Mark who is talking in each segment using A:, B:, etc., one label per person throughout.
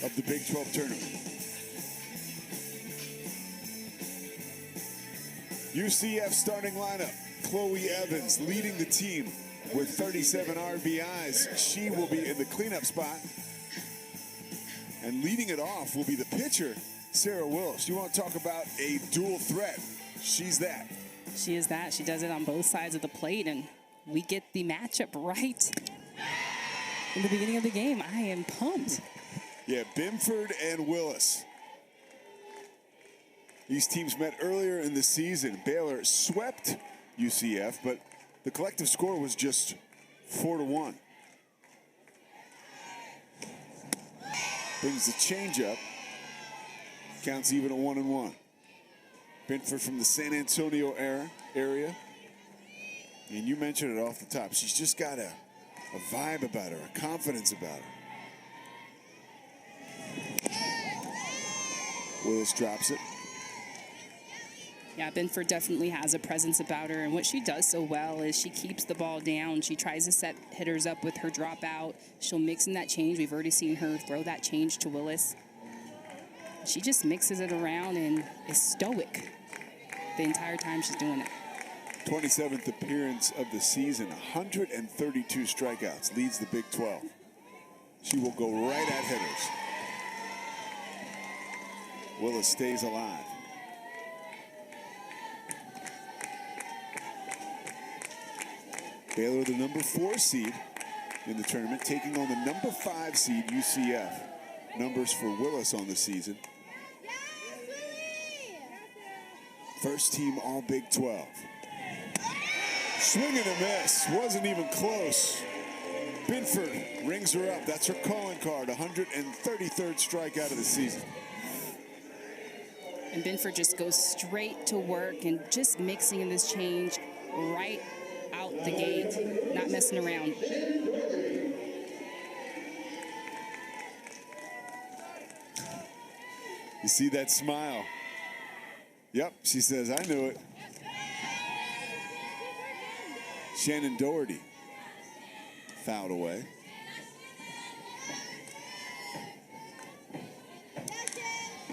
A: of the Big 12 tournament. UCF starting lineup. Chloe Evans leading the team with 37 RBIs. She will be in the cleanup spot. And leading it off will be the pitcher, Sarah Willis. You want to talk about a dual threat? She's that.
B: She is that. She does it on both sides of the plate, and we get the matchup right in the beginning of the game. I am pumped.
A: Yeah, Benford and Willis. These teams met earlier in the season. Baylor swept UCF, but the collective score was just 4-1. Brings the changeup. Counts even at 1-1. Benford from the San Antonio area. And you mentioned it off the top. She's just got a vibe about her, a confidence about her. Willis drops it.
B: Yeah, Benford definitely has a presence about her, and what she does so well is she keeps the ball down. She tries to set hitters up with her dropout. She'll mix in that change. We've already seen her throw that change to Willis. She just mixes it around and is stoic the entire time she's doing it.
A: 27th appearance of the season, 132 strikeouts, leads the Big 12. She will go right at hitters. Willis stays alive. Baylor, the number 4 seed in the tournament, taking on the number 5 seed UCF. Numbers for Willis on the season. First team all Big 12. Swing and a miss. Wasn't even close. Benford rings her up. That's her calling card. 133rd strikeout of the season.
B: And Benford just goes straight to work and just mixing in this change right out the gate, not messing around.
A: You see that smile? Yep, she says, I knew it. Shannon Doherty fouled away.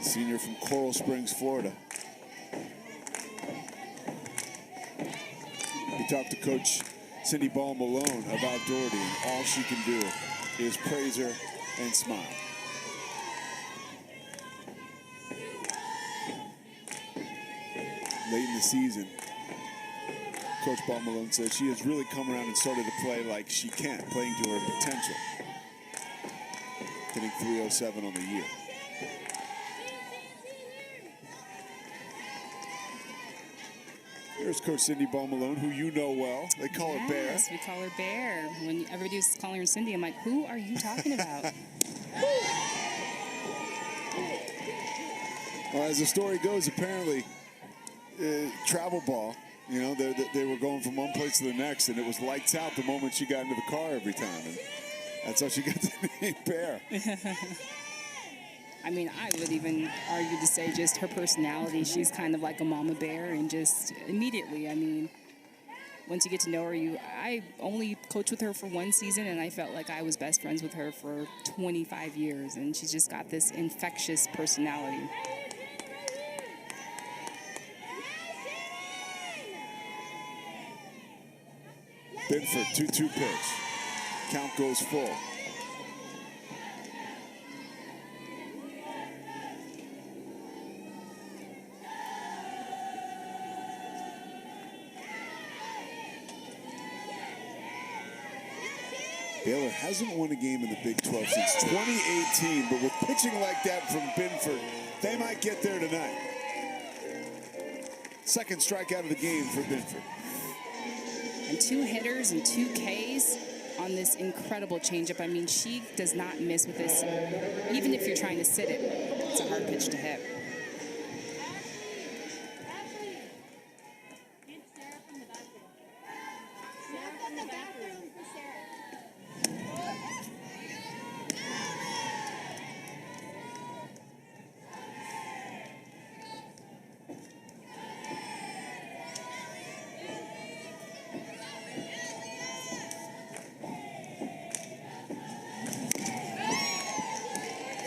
A: Senior from Coral Springs, Florida. We talked to Coach Cindy Ball Malone about Doherty, and all she can do is praise her and smile. Late in the season, Coach Ball Malone said she has really come around and started to play like she can, playing to her potential. Hitting .307 on the year. Here's Coach Cindy Ball Malone, who you know well. They call her Bear.
B: Yes, we call her Bear. When everybody was calling her Cindy, I'm like, who are you talking about?
A: Well, as the story goes, apparently, travel ball, you know, they were going from one place to the next, and it was lights out the moment she got into the car every time. And that's how she got the name Bear.
B: I mean, I would even argue to say just her personality. She's kind of like a mama bear, and just immediately, I mean, once you get to know her, I only coached with her for 1 season, and I felt like I was best friends with her for 25 years, and she's just got this infectious personality.
A: Benford, 2-2 pitch. Count goes full. Baylor hasn't won a game in the Big 12 since 2018, but with pitching like that from Benford, they might get there tonight. Second strikeout of the game for Benford.
B: And 2 hitters and 2 Ks on this incredible changeup. I mean, she does not miss with this. Even if you're trying to sit it, it's a hard pitch to hit.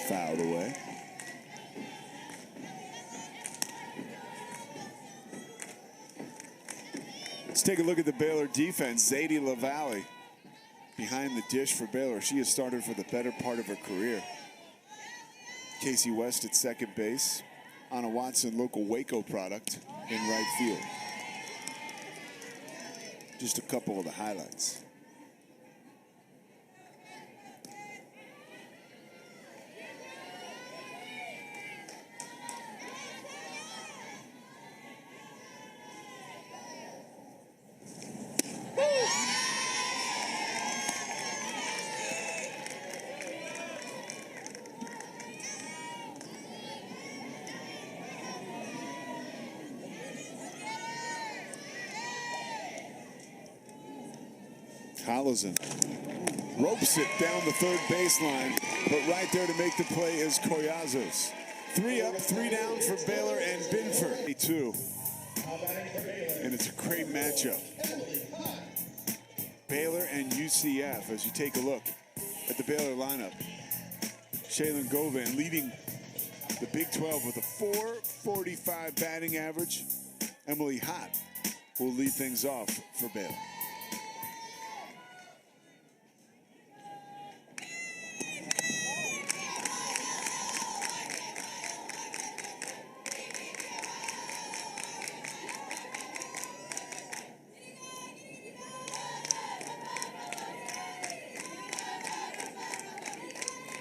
A: Foul. fouled away. Let's take a look at the Baylor defense. Zadie LaValle behind the dish for Baylor. She has started for the better part of her career. Casey West at second base. Anna Watson, local Waco product, in right field. Just a couple of the highlights. Collison ropes it down the third baseline, but right there to make the play is Collazos. 3 up, 3 down for Baylor and Benford. 2. And it's a great matchup. Baylor and UCF, as you take a look at the Baylor lineup. Shaylin Govan leading the Big 12 with a .445 batting average. Emily Hott will lead things off for Baylor.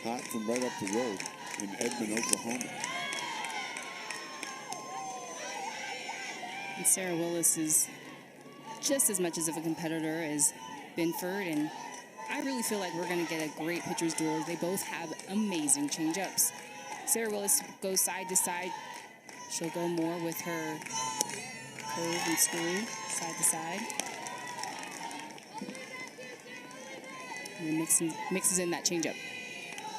A: Hot from right up the road in Edmond, Oklahoma.
B: And Sarah Willis is just as much as of a competitor as Benford, and I really feel like we're going to get a great pitcher's duel. They both have amazing changeups. Sarah Willis goes side to side. She'll go more with her curve and screw, side to side. And then mixes in that changeup.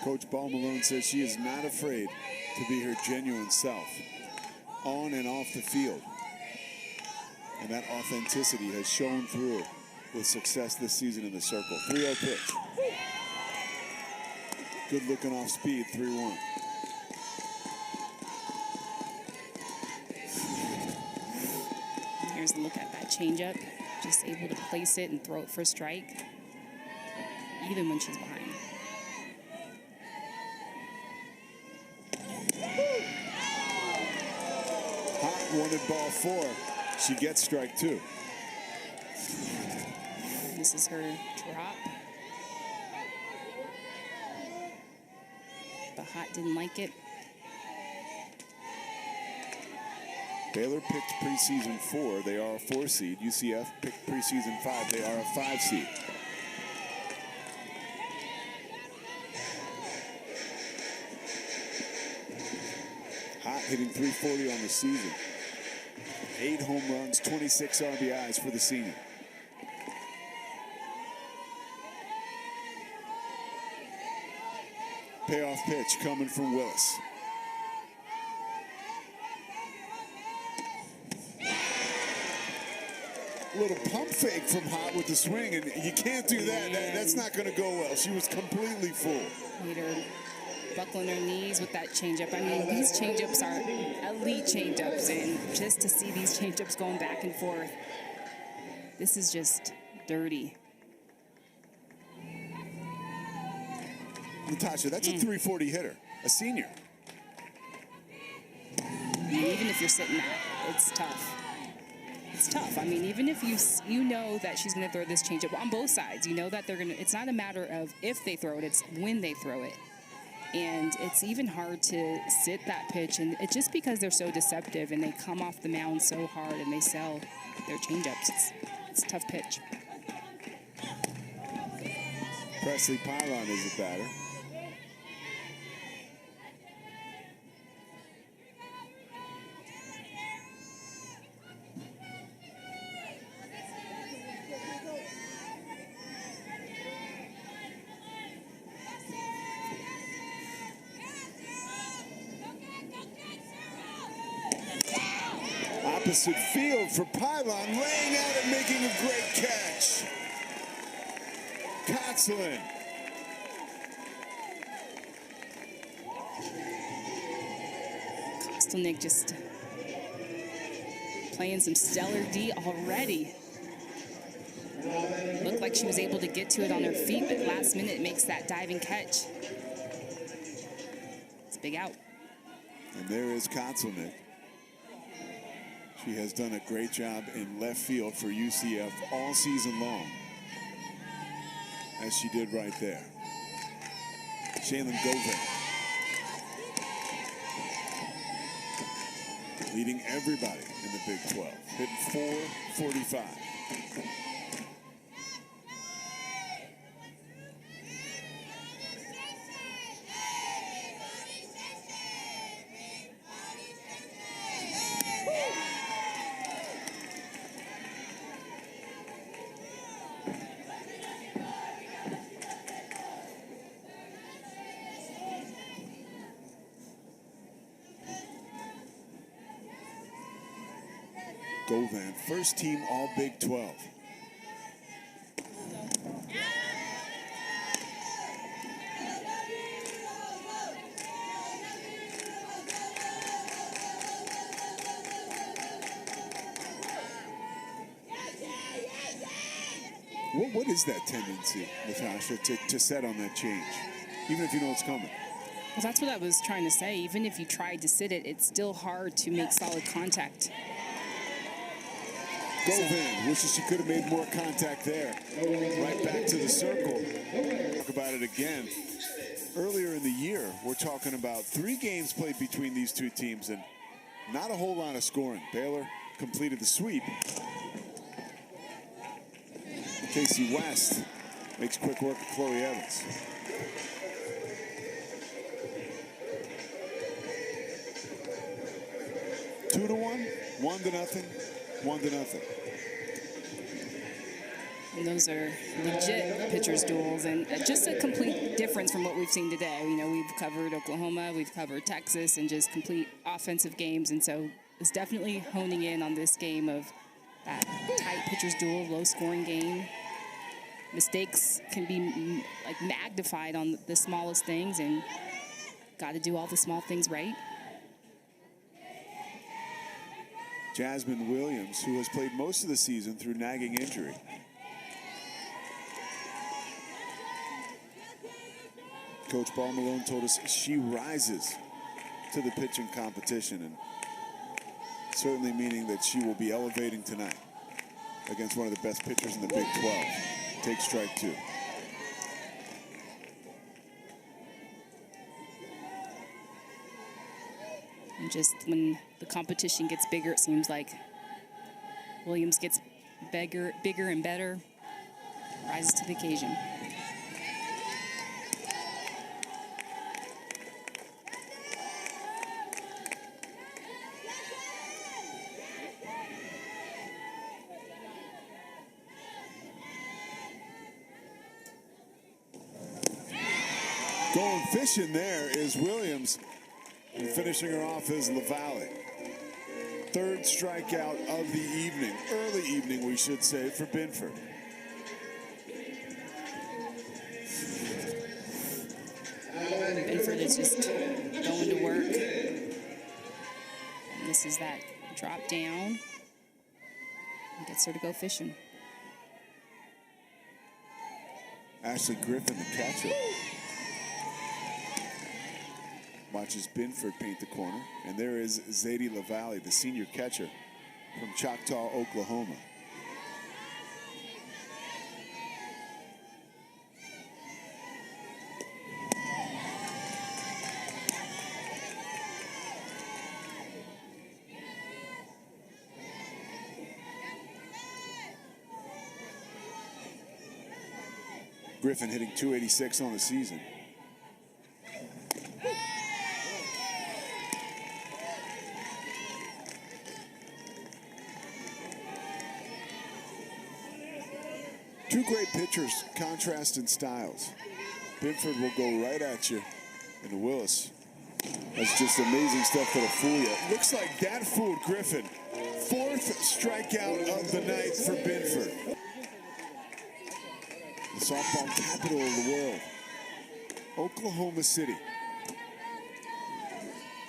A: Coach Ball Malone says she is not afraid to be her genuine self, on and off the field. And that authenticity has shown through with success this season in the circle. 3-0 pitch. Good looking off speed, 3-1.
B: Here's a look at that changeup. Just able to place it and throw it for a strike, even when she's behind.
A: Hot wanted ball 4. She gets strike 2.
B: This is her drop. But Hot didn't like it.
A: Baylor picked preseason 4. They are a 4 seed. UCF picked preseason 5. They are a 5 seed. Hot hitting .340 on the season. 8 home runs, 26 RBIs for the senior. Payoff pitch coming from Willis. A little pump fake from Hot with the swing, and you can't do that. That's not going to go well. She was completely full.
B: Made her buckling her knees with that changeup. I mean, these changeups are elite changeups, and just to see these changeups going back and forth, this is just dirty.
A: Natasha, that's a .340 hitter, a senior.
B: I mean, even if you're sitting out, it's tough. It's tough. I mean, even if you know that she's going to throw this changeup on both sides, you know that they're going to. It's not a matter of if they throw it; it's when they throw it. And it's even hard to sit that pitch, and it's just because they're so deceptive and they come off the mound so hard and they sell their changeups. It's a tough pitch.
A: Presley Pylon is the batter. Opposite field for Pylon, laying out and making a great catch. Kotzelin.
B: Kostelnik just playing some stellar D already. Looked like she was able to get to it on her feet, but last minute makes that diving catch. It's a big out.
A: And there is Kostelnik. She has done a great job in left field for UCF all season long, as she did right there. Shaylin Govan leading everybody in the Big 12, hitting .445. Govan, first team all Big 12. What is that tendency, Natasha, to set on that change, even if you know it's coming?
B: Well, that's what I was trying to say. Even if you tried to sit it, it's still hard to make solid contact.
A: Govan wishes she could have made more contact there. Right back to the circle. Talk about it again. Earlier in the year, we're talking about 3 games played between these two teams and not a whole lot of scoring. Baylor completed the sweep. Casey West makes quick work of Chloe Evans. Two to 1, 1-0, 1-0.
B: And those are legit pitchers' duels, and just a complete difference from what we've seen today. You know, we've covered Oklahoma, we've covered Texas, and just complete offensive games. And so it's definitely honing in on this game of that tight pitchers' duel, low-scoring game. Mistakes can be like magnified on the smallest things, and got to do all the small things right.
A: Jasmine Williams, who has played most of the season through nagging injury. Coach Paul Malone told us she rises to the pitching competition, and certainly meaning that she will be elevating tonight against one of the best pitchers in the Big 12. Take strike 2.
B: And just when the competition gets bigger, it seems like Williams gets bigger and better, rises to the occasion.
A: Going fishing there is Williams, and finishing her off is LaValle. 3rd strikeout of the evening, early evening we should say, for Benford.
B: Benford is just going to work. And this is that drop down. And gets her to go fishing.
A: Ashley Griffin, the catcher, watches Benford paint the corner. And there is Zadie LaValle, the senior catcher from Choctaw, Oklahoma. Griffin hitting .286 on the season. Two great pitchers, contrast in styles. Benford will go right at you, and Willis has just amazing stuff that'll fool you. Looks like that fooled Griffin. 4th strikeout of the night for Benford. The softball capital of the world, Oklahoma City.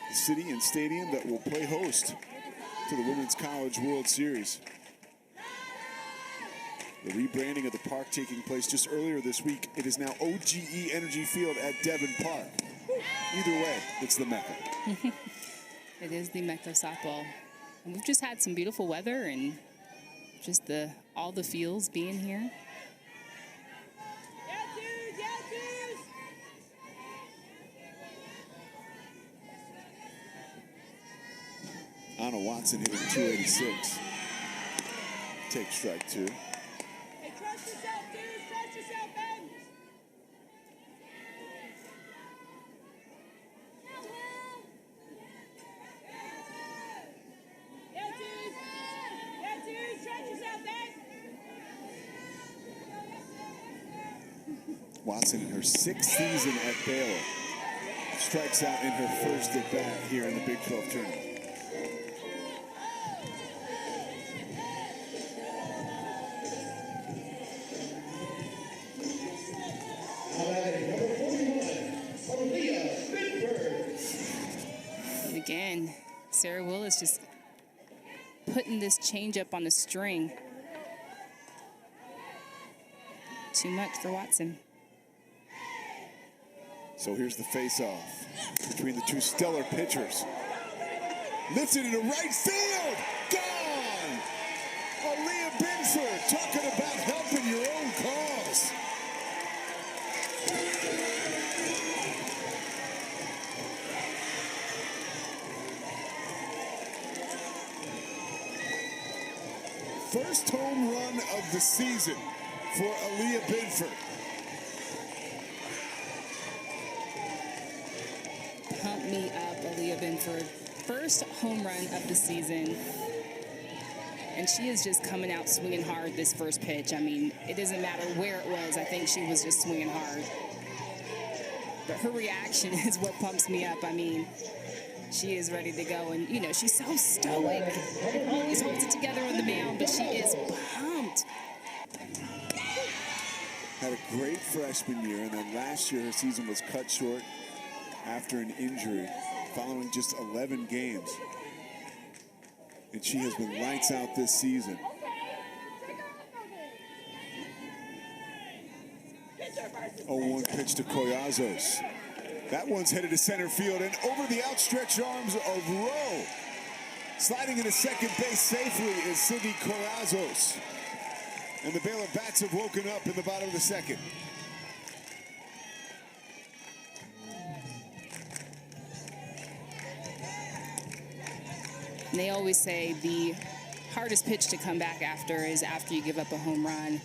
A: the city and stadium that will play host to the Women's College World Series. The rebranding of the park taking place just earlier this week. It is now OGE Energy Field at Devon Park. Either way, it's the Mecca.
B: It is the Mecca of softball. And we've just had some beautiful weather and just all the feels being here.
A: Anna Watson hitting 286. Take strike two.
C: Hey, trust yourself, dude. Trust yourself, Ben. Yeah, dude. Yeah, dude. Trust yourself, Ben.
A: Watson in her 6th season at Baylor strikes out in her first at bat here in the Big 12 tournament.
B: And again, Sarah Willis just putting this changeup on the string. Too much for Watson.
A: So here's the face-off between the two stellar pitchers. Lifts it into right field. Gone! Aaliyah Benford talking about helping your own cause. First home run of the season for Aaliyah Benford.
B: Pump me up, Aaliyah Benford. First home run of the season. And she is just coming out swinging hard this first pitch. I mean, it doesn't matter where it was. I think she was just swinging hard. But her reaction is what pumps me up. I mean, she is ready to go. And, you know, she's so stoic. And always holds it together on the mound, but she is pumped.
A: Had a great freshman year, and then last year her season was cut short after an injury, following just 11 games. And she has been lights out this season. 0-1 pitch to Collazos. That one's headed to center field and over the outstretched arms of Rowe. Sliding into second base safely is Cindy Collazos. And the Baylor bats have woken up in the bottom of the second.
B: And they always say the hardest pitch to come back after is after you give up a home run.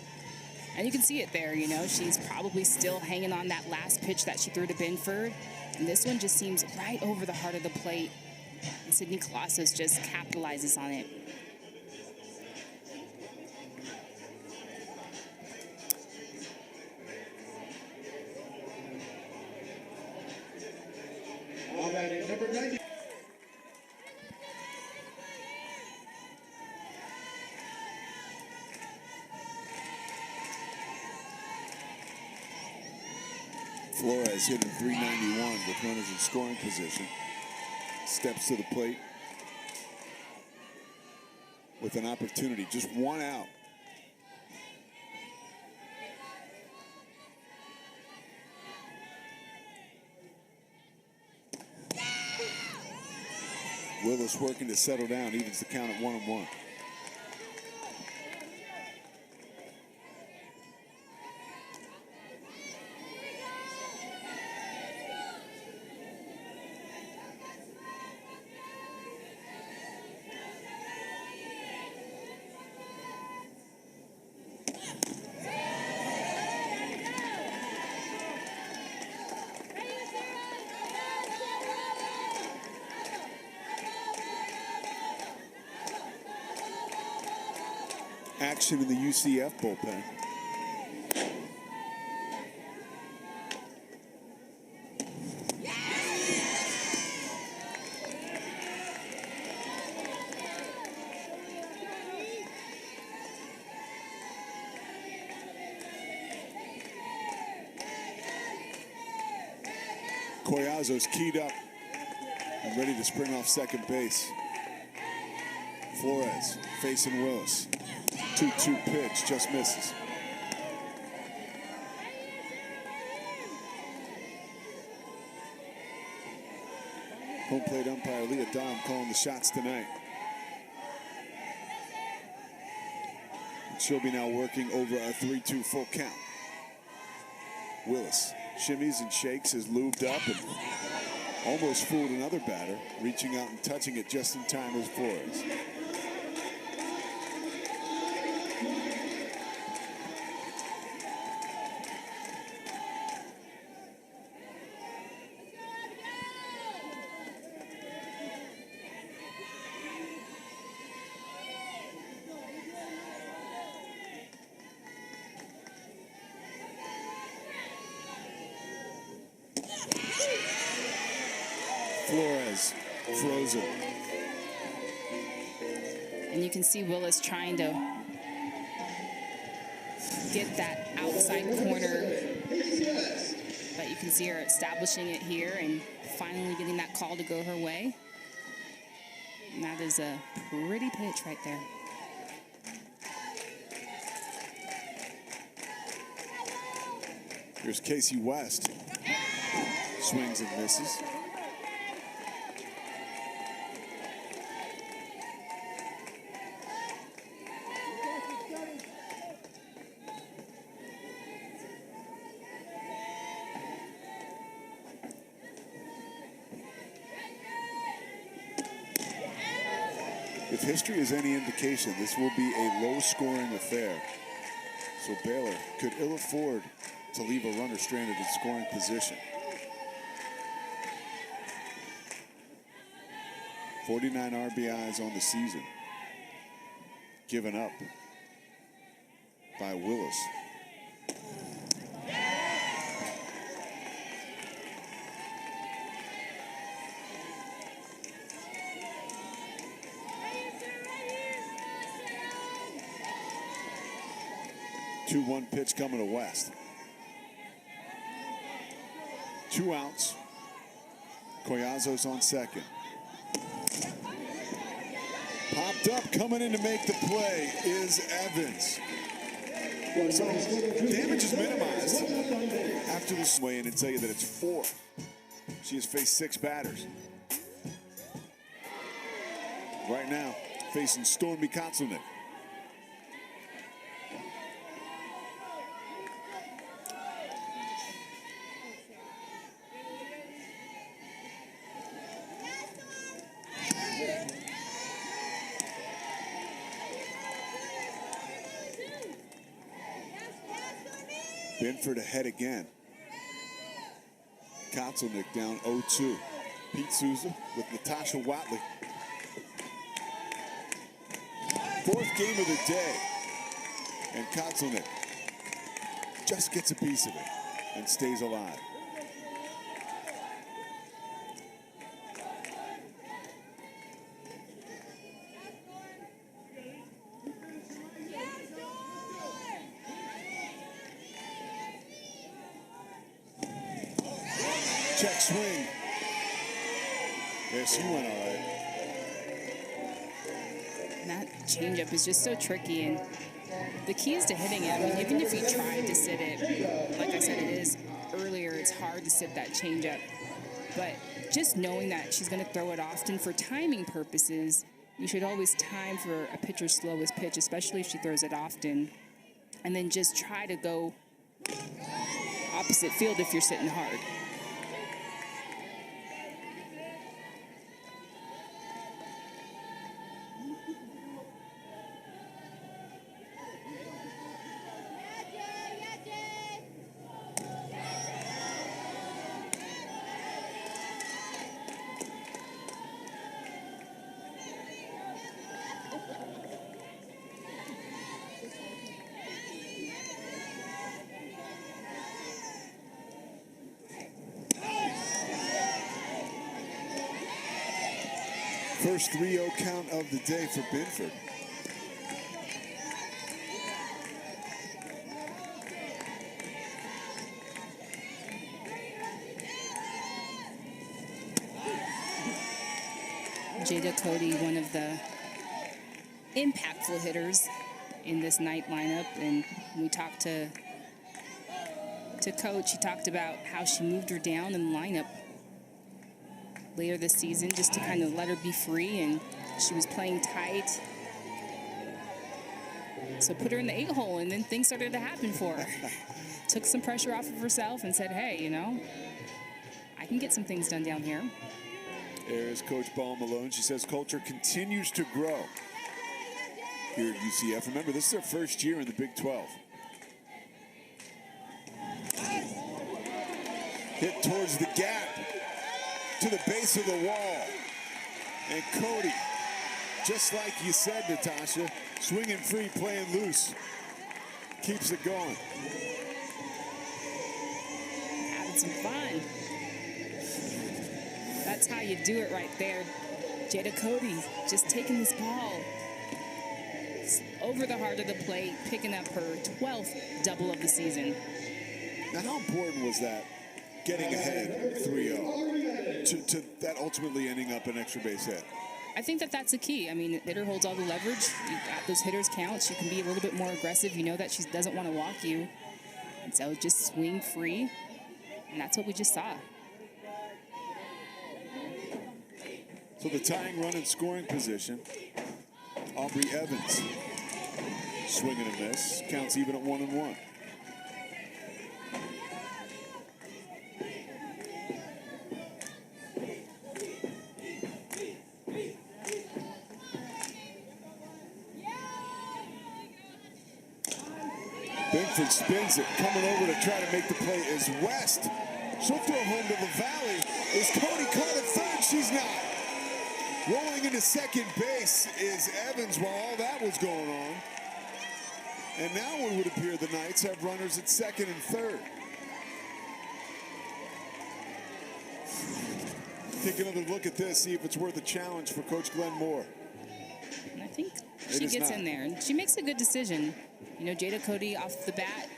B: And you can see it there, you know. She's probably still hanging on that last pitch that she threw to Benford. And this one just seems right over the heart of the plate. And Sydney Colossus just capitalizes on it.
D: Number 90.
A: Flores hitting 391 with runners in scoring position. Steps to the plate with an opportunity, just one out. Willis working to settle down, evens the count at 1-1. Action in the UCF bullpen. Collazos keyed up and ready to spring off second base. Flores facing Willis. 2-2 pitch, just misses. Home plate umpire Leah Dahm calling the shots tonight. And she'll be now working over a 3-2 full count. Willis shimmies and shakes, is lubed up and almost fooled another batter, reaching out and touching it just in time as Flores. Flores frozen.
B: And you can see Willis trying to get that outside corner. But you can see her establishing it here and finally getting that call to go her way. And that is a pretty pitch right there.
A: Here's Casey West. Swings and misses. If history is any indication, this will be a low-scoring affair. So Baylor could ill afford to leave a runner stranded in scoring position. 49 RBIs on the season, given up by Willis. Two 2-1 pitch coming to West. 2 outs. Collazo's on second. Popped up, coming in to make the play is Evans. So damage is minimized after this weigh in and tell you that it's 4. She has faced 6 batters. Right now, facing Stormy Katsunik. Benford ahead again. Katsunik down 0-2. Pete Souza with Natasha Watley. 4th game of the day. And Katsunik just gets a piece of it and stays alive. Check swing. Yes, she went all right.
B: And that changeup is just so tricky, and the key is to hitting it. I mean, even if you tried to sit it, like I said, it is earlier, it's hard to sit that changeup. But just knowing that she's going to throw it often for timing purposes, you should always time for a pitcher's slowest pitch, especially if she throws it often, and then just try to go opposite field if you're sitting hard.
A: First 3-0 count of the day for Benford.
B: Jada Cody, one of the impactful hitters in this night lineup. And when we talked to Coach, he talked about how she moved her down in the lineup later this season just to kind of let her be free, and she was playing tight. So put her in the 8-hole, and then things started to happen for her. Took some pressure off of herself and said, hey, you know, I can get some things done down here.
A: There's Coach Ball Malone. She says culture continues to grow here at UCF. Remember, this is their first year in the Big 12. Hit towards the gap, to the base of the wall. And Cody, just like you said, Natasha, swinging free, playing loose, keeps it going.
B: Having some fun. That's how you do it right there. Jada Cody just taking this ball over the heart of the plate, picking up her 12th double of the season.
A: Now, how important was that, getting ahead 3-0, to that ultimately ending up an extra base hit?
B: I think that that's the key. I mean, the hitter holds all the leverage. You got those hitters counts. You can be a little bit more aggressive. You know that she doesn't want to walk you. And so just swing free. And that's what we just saw.
A: So the tying run in scoring position, Aubrey Evans, swing and a miss, counts even at 1-1. Benford spins it, coming over to try to make the play is West. She'll throw home to the valley. Is Cody caught at third? She's not. Rolling into second base is Evans while all that was going on. And now it would appear the Knights have runners at second and third. Take another look at this, see if it's worth a challenge for Coach Glenn Moore.
B: And I think she gets in there, and she makes a good decision. You know, Jada Cody off the bat,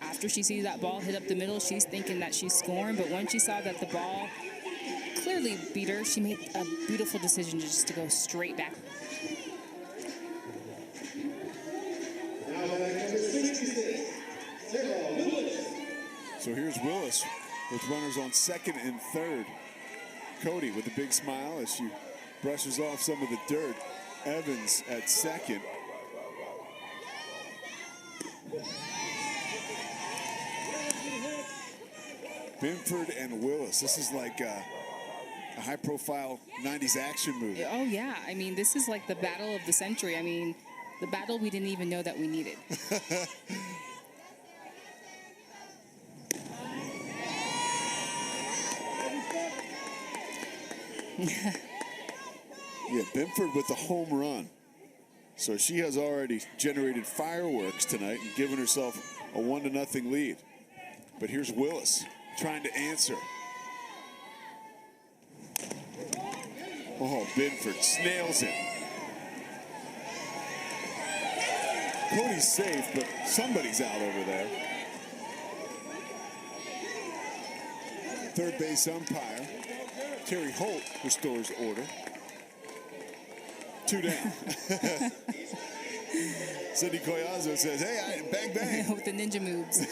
B: after she sees that ball hit up the middle, she's thinking that she's scoring, but when she saw that the ball clearly beat her, she made a beautiful decision just to go straight back.
A: So here's Willis with runners on second and third. Cody with a big smile as she brushes off some of the dirt. Evans at second. Benford and Willis. This is like a high-profile 90s action movie.
B: Oh, yeah. I mean, this is like the battle of the century. I mean, the battle we didn't even know that we needed.
A: Yeah, Benford with the home run. So she has already generated fireworks tonight and given herself a 1-0 lead. But here's Willis trying to answer. Oh, Benford snails it. Cody's safe, but somebody's out over there. Third base umpire, Terry Holt, restores order. 2 down. Cindy Collazo says, hey, bang, bang.
B: With the ninja moves.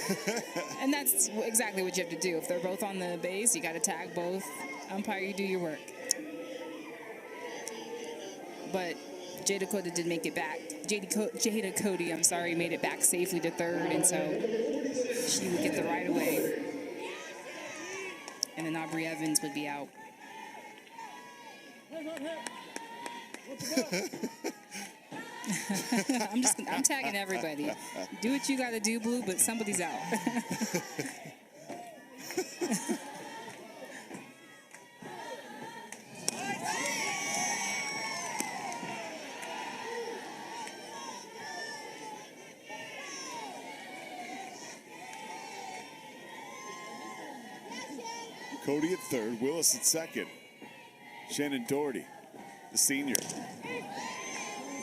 B: And that's exactly what you have to do. If they're both on the base, you got to tag both. Umpire, you do your work. But Jada Cody did make it back. Jada Cody, I'm sorry, made it back safely to third, and so she would get the right away. And then Aubrey Evans would be out. I'm tagging everybody. Do what you got to do, Blue, but somebody's out.
A: Cody at third, Willis at second. Shannon Doherty, the senior,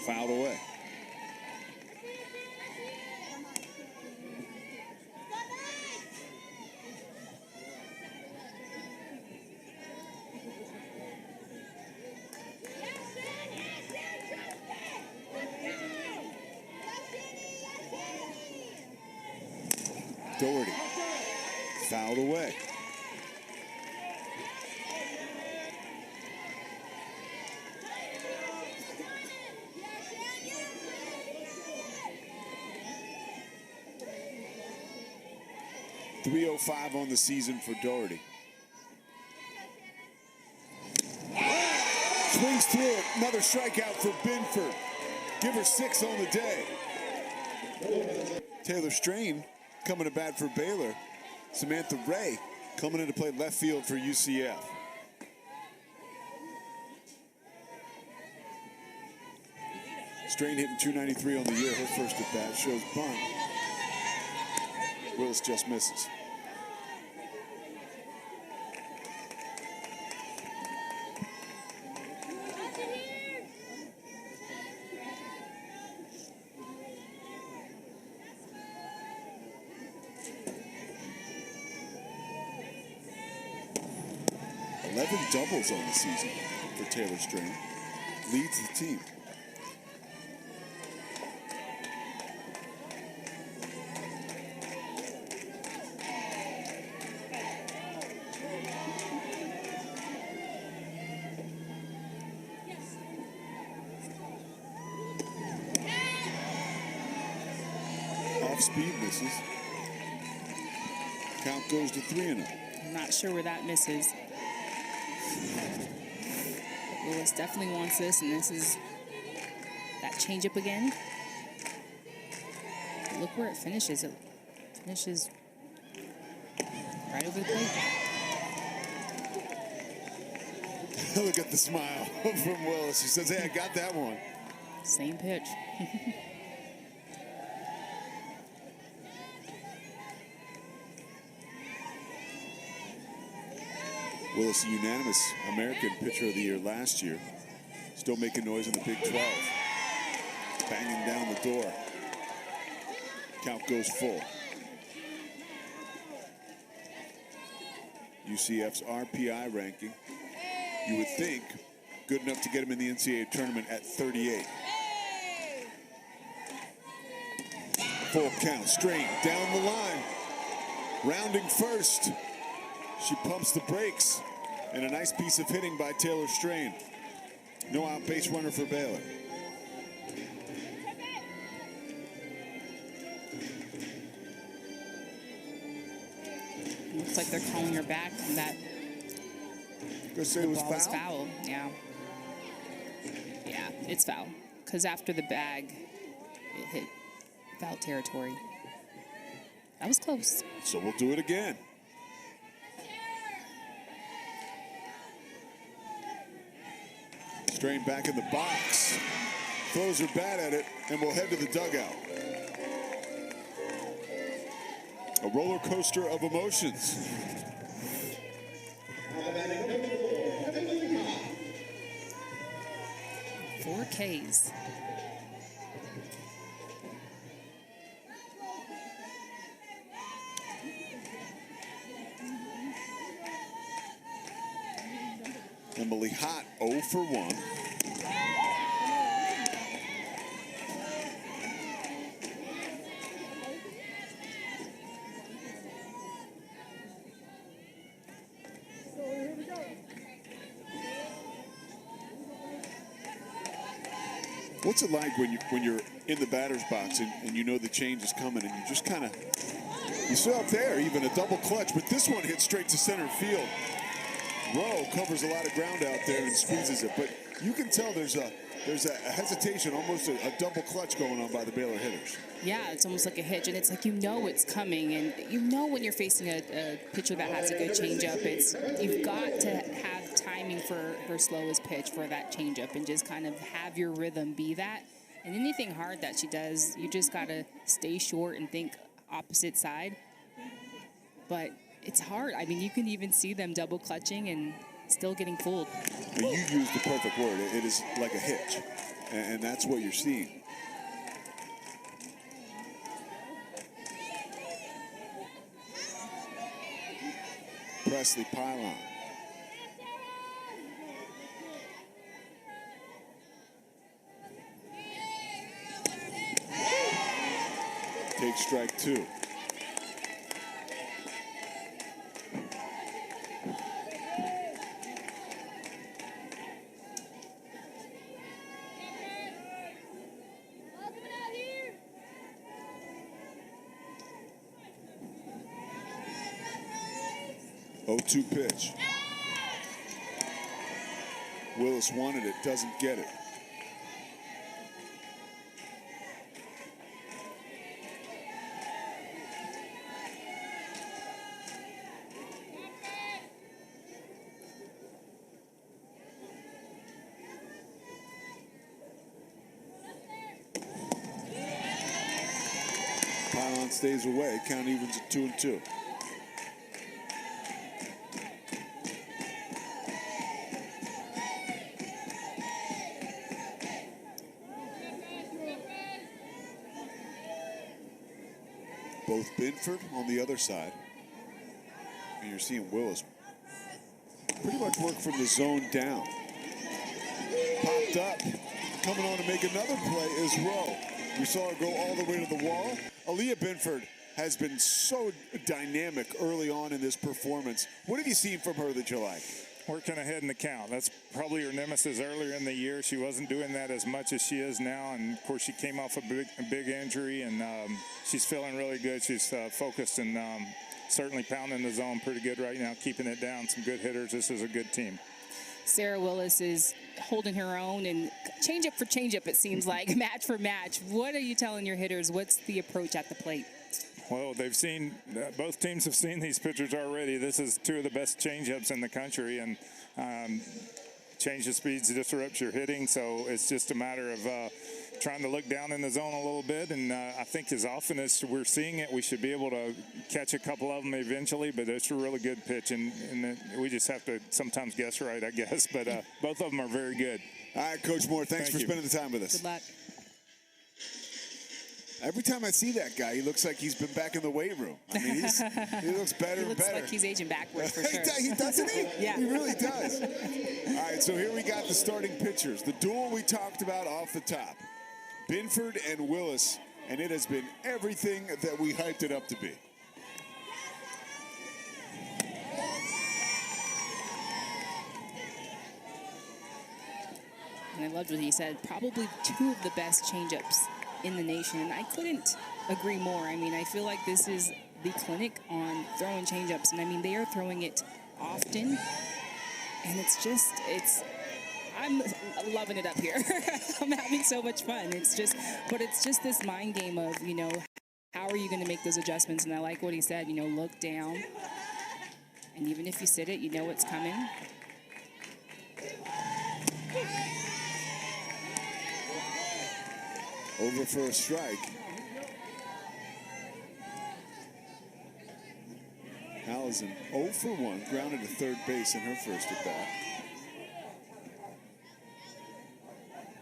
A: fouled away. Doherty. Fouled away. .305 on the season for Doherty. Swings through it. Another strikeout for Benford. Give her 6 on the day. Taylor Strain coming to bat for Baylor. Samantha Ray coming in to play left field for UCF. Strain hitting .293 on the year. Her first at bat shows bunt. Willis just misses. Doubles on the season for Taylor Strain. Leads the team. Off speed misses. Count goes to 3-0.
B: I'm not sure where that misses. Willis definitely wants this, and this is that changeup again. Look where it finishes. It finishes right over the plate.
A: Look at the smile from Willis. He says, hey, I got that one.
B: Same pitch.
A: Willis, a unanimous American Pitcher of the Year last year. Still making noise in the Big 12. Banging down the door. Count goes full. UCF's RPI ranking, you would think, good enough to get him in the NCAA tournament at 38. Full count, straight down the line. Rounding first. She pumps the brakes, and a nice piece of hitting by Taylor Strain. No out base runner for Baylor.
B: Looks like they're calling her back from that.
A: Gonna say it was
B: ball was
A: foul?
B: foul. Yeah. Yeah, it's foul. Because after the bag, it hit foul territory. That was close.
A: So we'll do it again. Strain back in the box. Throws her bat at it, and we'll head to the dugout. A roller coaster of emotions.
B: 4 Ks.
A: Emily Hott 0 for 1. What's it like when you're in the batter's box and you know the change is coming and you just kind of, you saw up there even a double clutch, but this one hit straight to center field. Rowe covers a lot of ground out there and squeezes it, but you can tell there's a hesitation, almost a double clutch going on by the Baylor hitters.
B: Yeah, it's almost like a hitch, and it's like you know it's coming, and you know when you're facing a pitcher that has a good changeup, you've got to have timing for her slowest pitch for that changeup, and just kind of have your rhythm be that. And anything hard that she does, you just got to stay short and think opposite side. But it's hard. I mean, you can even see them double clutching and still getting fooled.
A: But you used the perfect word. It is like a hitch, and that's what you're seeing. Presley pylon. Take strike 2. 0-2 pitch. Willis wanted it, doesn't get it. Pylon stays away, count evens at 2-2. Both Benford on the other side. And you're seeing Willis pretty much work from the zone down. Popped up, coming on to make another play as well. We saw her go all the way to the wall. Aaliyah Benford has been so dynamic early on in this performance. What have you seen from her that you like?
E: Working ahead in the count. That's probably her nemesis earlier in the year. She wasn't doing that as much as she is now, and of course she came off a big injury, and she's feeling really good. She's focused and certainly pounding the zone pretty good right now, keeping it down. Some good hitters. This is a good team.
B: Sarah Willis is holding her own, and change-up for change-up, it seems like, match for match. What are you telling your hitters? What's the approach at the plate?
E: Well, they've seen, both teams have seen these pitchers already. This is two of the best change-ups in the country, and change of speeds disrupts your hitting, so it's just a matter of trying to look down in the zone a little bit, and I think as often as we're seeing it, we should be able to catch a couple of them eventually, but it's a really good pitch, and we just have to sometimes guess right, I guess, but both of them are very good.
A: All right, Coach Moore, thanks for spending the time with us.
B: Good luck.
A: Every time I see that guy, he looks like he's been back in the weight room. I mean, he looks better and better.
B: He looks like he's aging backwards for sure.
A: He doesn't he?
B: Yeah.
A: He really does. All right, so here we got the starting pitchers. The duel we talked about off the top. Benford and Willis, and it has been everything that we hyped it up to be.
B: And I loved what he said. Probably two of the best changeups in the nation, and I couldn't agree more. I mean, I feel like this is the clinic on throwing changeups, and I mean, they are throwing it often, and I'm loving it up here. I'm having so much fun. It's just this mind game of, you know, how are you going to make those adjustments? And I like what he said, you know, look down, and even if you sit it, you know it's coming.
A: Over for a strike. Allison 0 for 1, grounded to third base in her first at bat.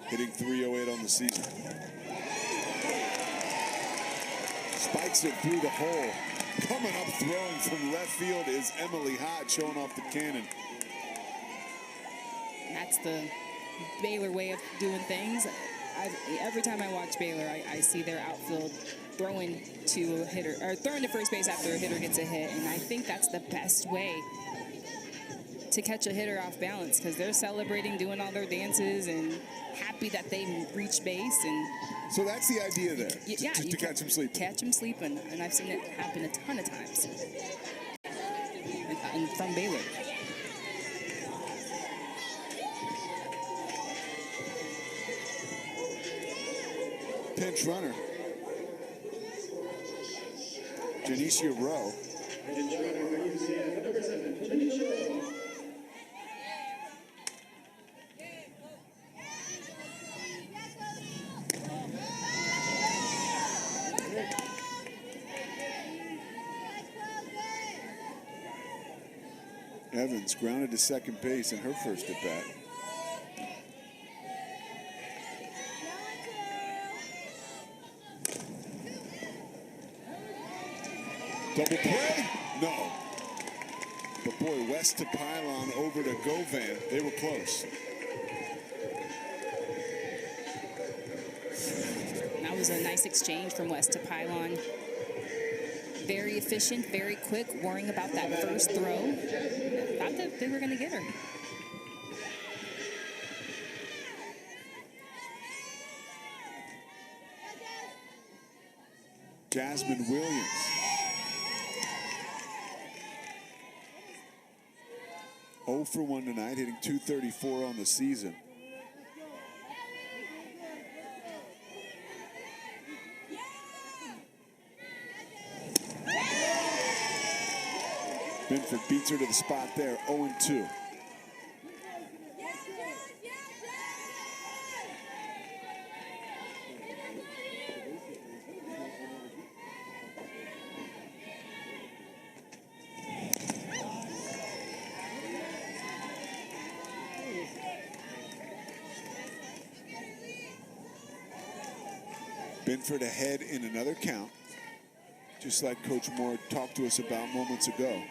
A: Hitting .308 on the season. Spikes it through the hole. Coming up throwing from left field is Emily Hott, showing off the cannon.
B: That's the Baylor way of doing things. Every time I watch Baylor, I see their outfield throwing to a hitter, or throwing to first base after a hitter gets a hit, and I think that's the best way to catch a hitter off balance, because they're celebrating, doing all their dances, and happy that they reached base. And
A: so that's the idea there,
B: yeah,
A: to catch them sleeping.
B: Catch them sleeping, and I've seen it happen a ton of times. And from Baylor.
A: Pinch runner. Janicia Rowe.
D: Pinch runner for UCF, number 7, Janisha Rowe.
A: Evans grounded to second base in her first at bat. Double play? No. But boy, west to pylon, over to Govan. They were close.
B: That was a nice exchange from west to pylon. Very efficient, very quick, worrying about that first throw. Thought that they were going to get her.
A: Jasmine Williams. 0 for 1 tonight, hitting .234 on the season. Benford beats her to the spot there, 0-2. Benford ahead in another count, just like Coach Moore talked to us about moments ago.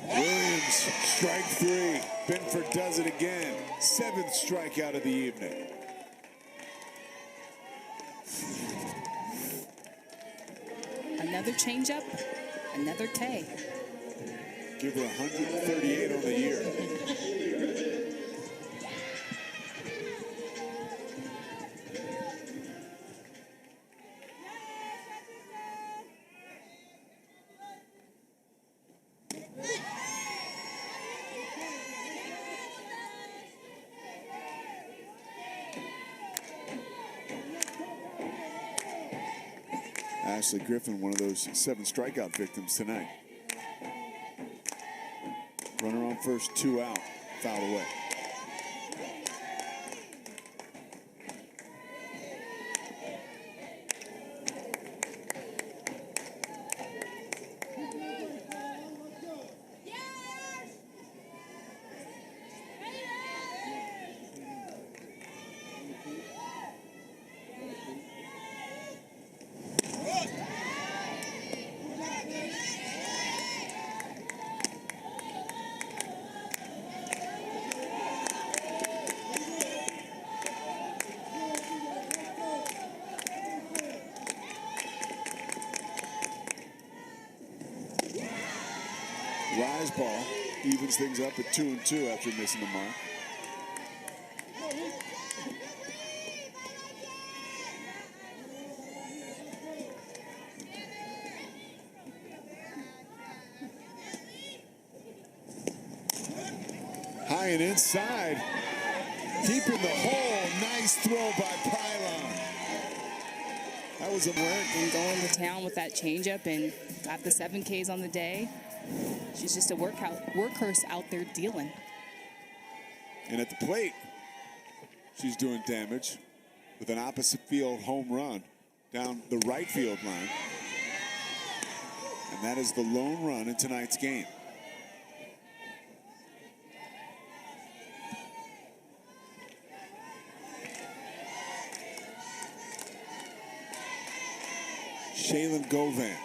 A: Williams, strike 3. Benford does it again. 7th strikeout of the evening.
B: Another changeup, another K.
A: Give her 138 on the year. Ashley Griffin, one of those 7 strikeout victims tonight. Runner on first, 2 out, foul away. Rise ball evens things up at 2-2 after missing the mark. High and inside, keeping the hole. Nice throw by Pylon. That was a work.
B: And going to town with that changeup and got the 7 Ks on the day. She's just a workhorse out there dealing.
A: And at the plate, she's doing damage with an opposite field home run down the right field line. And that is the lone run in tonight's game. Shaylin Govan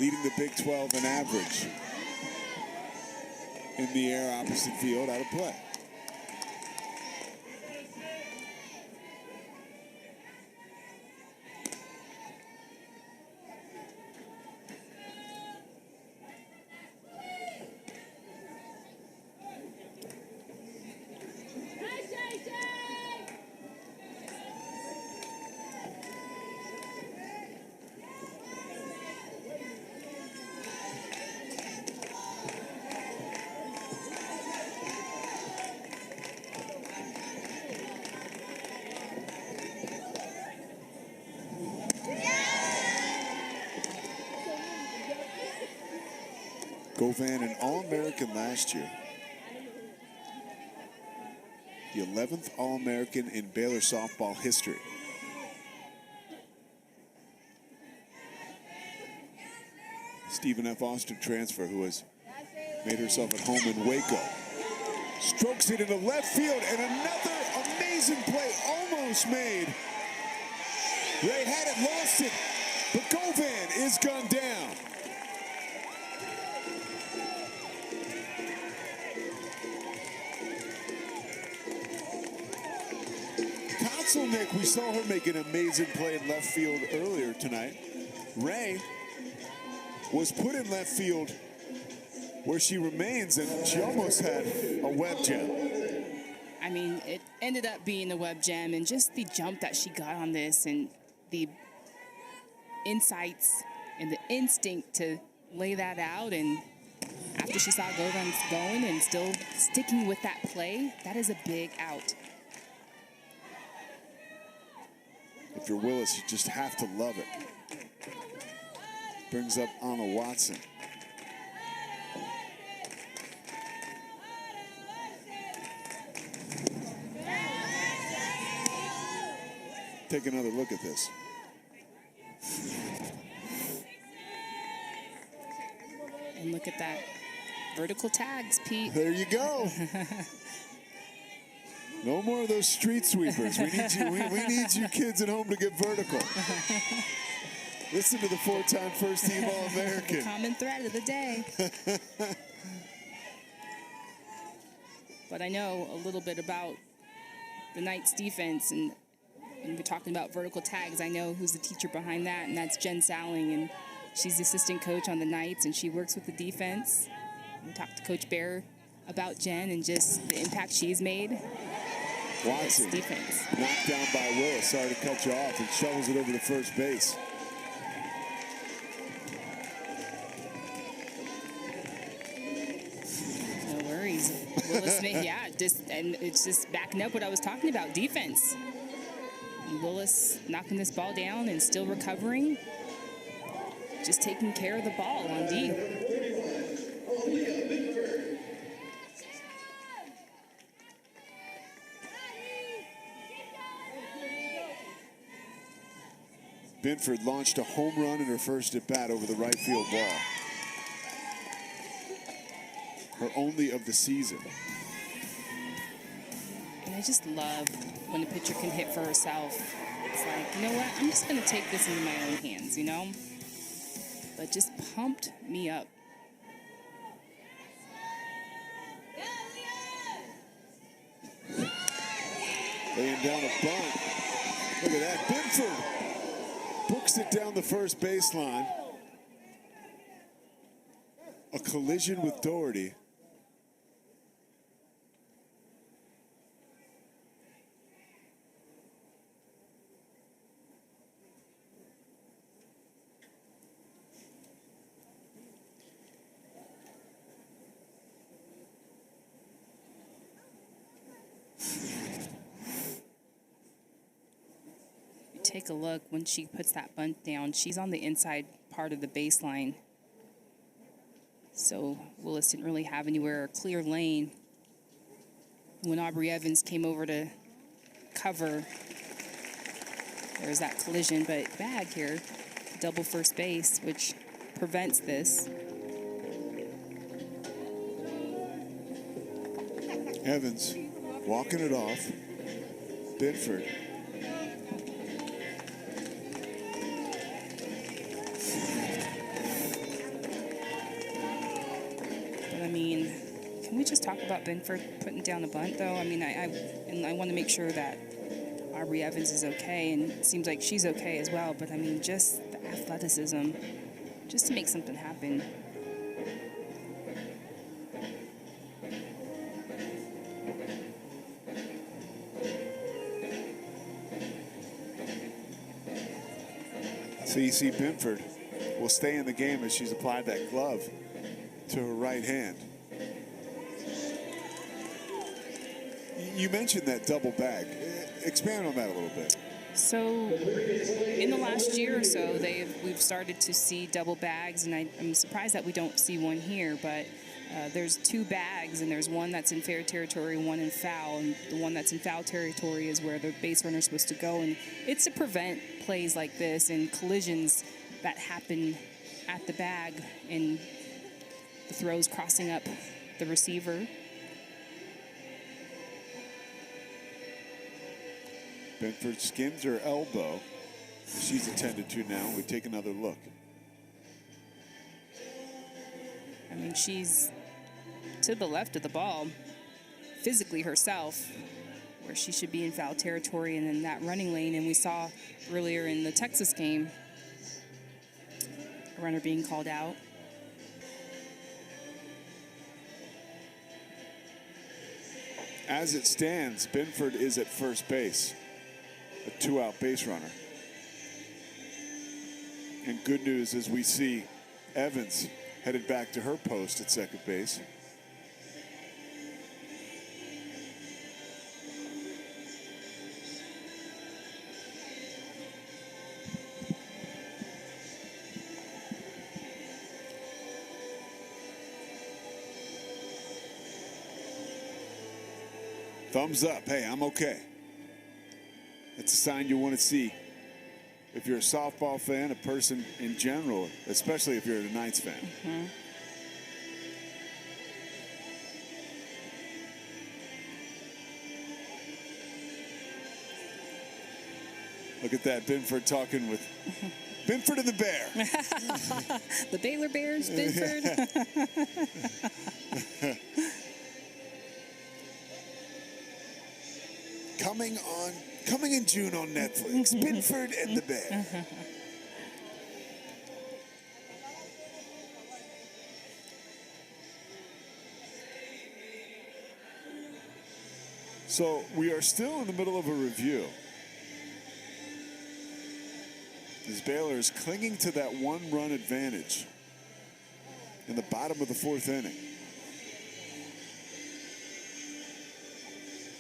A: leading the Big 12 in average. In the air, opposite field, out of play. Govan, an All-American last year. The 11th All-American in Baylor softball history. Stephen F. Austin transfer, who has made herself at home in Waco. Strokes it into left field, and another amazing play almost made. They had it, lost it, but Govan is gunned down. Nick, we saw her make an amazing play in left field earlier tonight. Ray was put in left field where she remains, and she almost had a web gem.
B: I mean, it ended up being a web gem, and just the jump that she got on this and the insights and the instinct to lay that out, and after she saw go runs going and still sticking with that play, that is a big out.
A: If you're Willis, you just have to love it. Brings up Anna Watson. Take another look at this.
B: And look at that. Vertical tags, Pete.
A: There you go. No more of those street sweepers. We need you. We need you kids at home to get vertical. Listen to the 4-time first-team All-American.
B: The common thread of the day. But I know a little bit about the Knights defense, and when we're talking about vertical tags, I know who's the teacher behind that, and that's Jen Sowling, and she's the assistant coach on the Knights, and she works with the defense. We talked to Coach Bear about Jen and just the impact she's made.
A: Watson,
B: defense.
A: Knocked down by Willis. Sorry to cut you off, and shovels it over to first base.
B: No worries. Willis, and it's just backing up what I was talking about, defense. And Willis knocking this ball down and still recovering. Just taking care of the ball on D.
A: Benford launched a home run in her first at-bat over the right field wall. Her only of the season.
B: And I just love when a pitcher can hit for herself. It's like, you know what? I'm just going to take this into my own hands, you know? But just pumped me up.
A: Laying down a bunt. Look at that. Benford books it down the first baseline. A collision with Doherty.
B: Take a look when she puts that bunt down. She's on the inside part of the baseline. So Willis didn't really have anywhere a clear lane. When Aubrey Evans came over to cover, there's that collision, but bag here. Double first base, which prevents this.
A: Evans walking it off. Benford.
B: Can we just talk about Benford putting down a bunt, though? I mean, I want to make sure that Aubrey Evans is okay, and it seems like she's okay as well. But, I mean, just the athleticism, just to make something happen.
A: So you see Benford will stay in the game as she's applied that glove to her right hand. You mentioned that double bag. Expand on that a little bit.
B: So in the last year or so, we've started to see double bags, and I'm surprised that we don't see one here, but there's two bags, and there's one that's in fair territory, one in foul, and the one that's in foul territory is where the base runner is supposed to go, and it's to prevent plays like this and collisions that happen at the bag and the throws crossing up the receiver.
A: Benford skims her elbow. She's attended to now. We take another look.
B: I mean, she's to the left of the ball, physically herself, where she should be in foul territory and in that running lane. And we saw earlier in the Texas game, a runner being called out.
A: As it stands, Benford is at first base, a 2-out base runner. And good news is we see Evans headed back to her post at second base. Thumbs up. Hey, I'm okay. It's a sign you want to see. If you're a softball fan, a person in general, especially if you're a Knights fan.
B: Mm-hmm.
A: Look at that, Benford talking with Benford and the Bear.
B: The Baylor Bears, Benford.
A: Coming in June on Netflix, Benford and the Bear. So we are still in the middle of a review. As Baylor is clinging to that one-run advantage in the bottom of the fourth inning.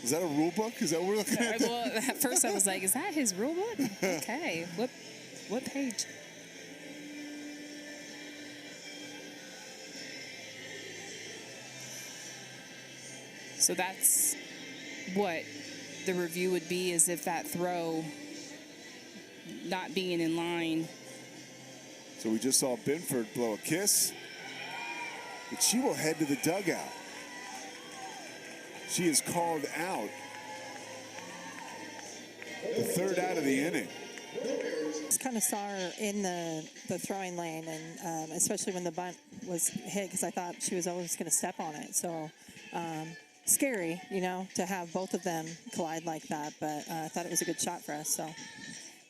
A: Is that a rule book? Is that what we're looking at?
B: Well, at first I was like, is that his rule book? Okay. What page? So that's what the review would be, is if that throw not being in line.
A: So we just saw Benford blow a kiss, but she will head to the dugout. She is called out. The third out of the inning.
F: Just kind of saw her in the throwing lane, and especially when the bunt was hit, because I thought she was always going to step on it. So scary, to have both of them collide like that. But I thought it was a good shot for us. So,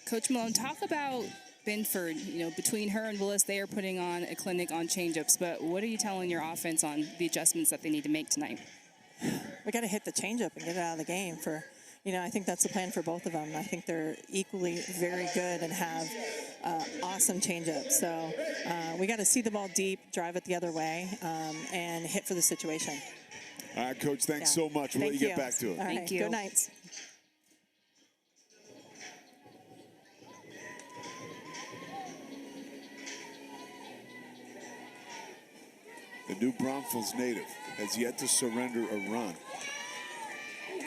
B: Coach Malone, talk about Benford. Between her and Willis, they are putting on a clinic on changeups. But what are you telling your offense on the adjustments that they need to make tonight?
F: We got to hit the changeup and get it out of the game. I think that's the plan for both of them. I think they're equally very good and have awesome changeups. So we got to see the ball deep, drive it the other way, and hit for the situation.
A: All right, Coach, thanks so much. We'll let you get back to it.
F: All right,
B: Thank you.
F: Go Knights.
A: The New Braunfels native has yet to surrender a run.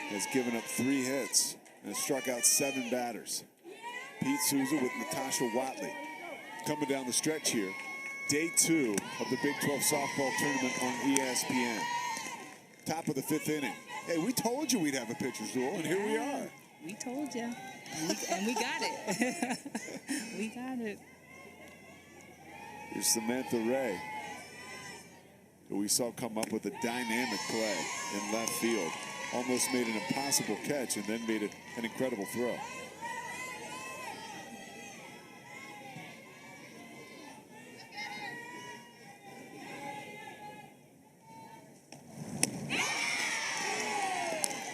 A: Has given up 3 hits and has struck out 7 batters. Pete Souza with Natasha Watley coming down the stretch here. Day 2 of the Big 12 softball tournament on ESPN. Top of the 5th inning. Hey, we told you we'd have a pitcher's duel, and here we are.
B: We told you. And we got it. We got it.
A: Here's Samantha Ray, who we saw come up with a dynamic play in left field. Almost made an impossible catch and then made it an incredible throw.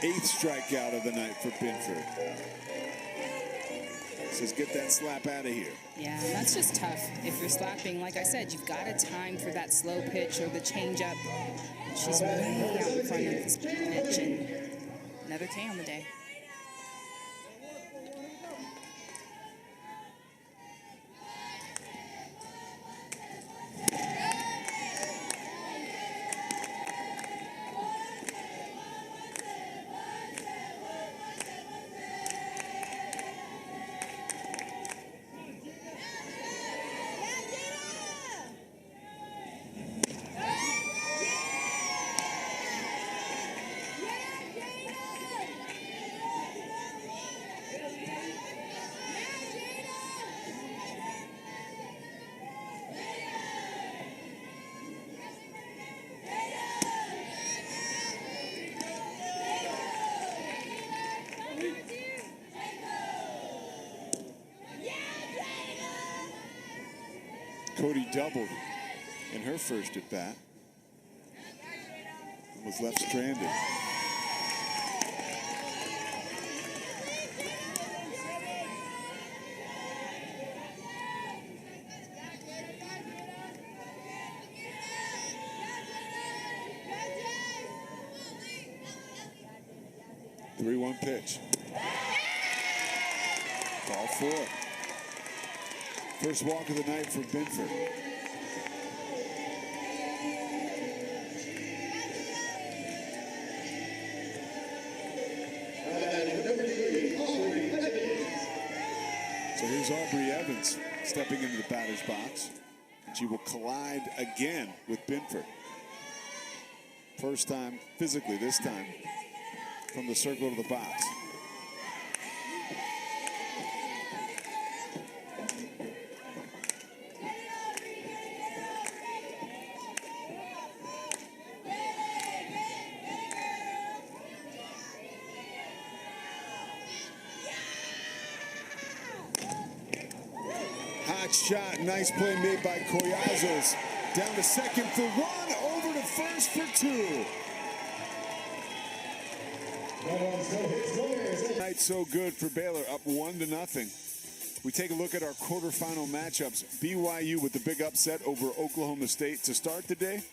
A: Eighth strikeout of the night for Benford. Says, get that slap out of here.
B: Yeah, that's just tough. If you're slapping, like I said, you've got to time for that slow pitch or the changeup. She's way out in front of this pitch, and another K on the day.
A: Cody doubled in her first at bat. Was left stranded. 3-1 pitch. Ball 4. First walk of the night for Benford. So here's Aubrey Evans stepping into the batter's box. She will collide again with Benford. First time physically, this time from the circle to the box. Hot shot, nice play made by Collazos. Down to second for 1, over to first for 2. Night so good for Baylor, up 1-0. We take a look at our quarterfinal matchups. BYU with the big upset over Oklahoma State to start the day.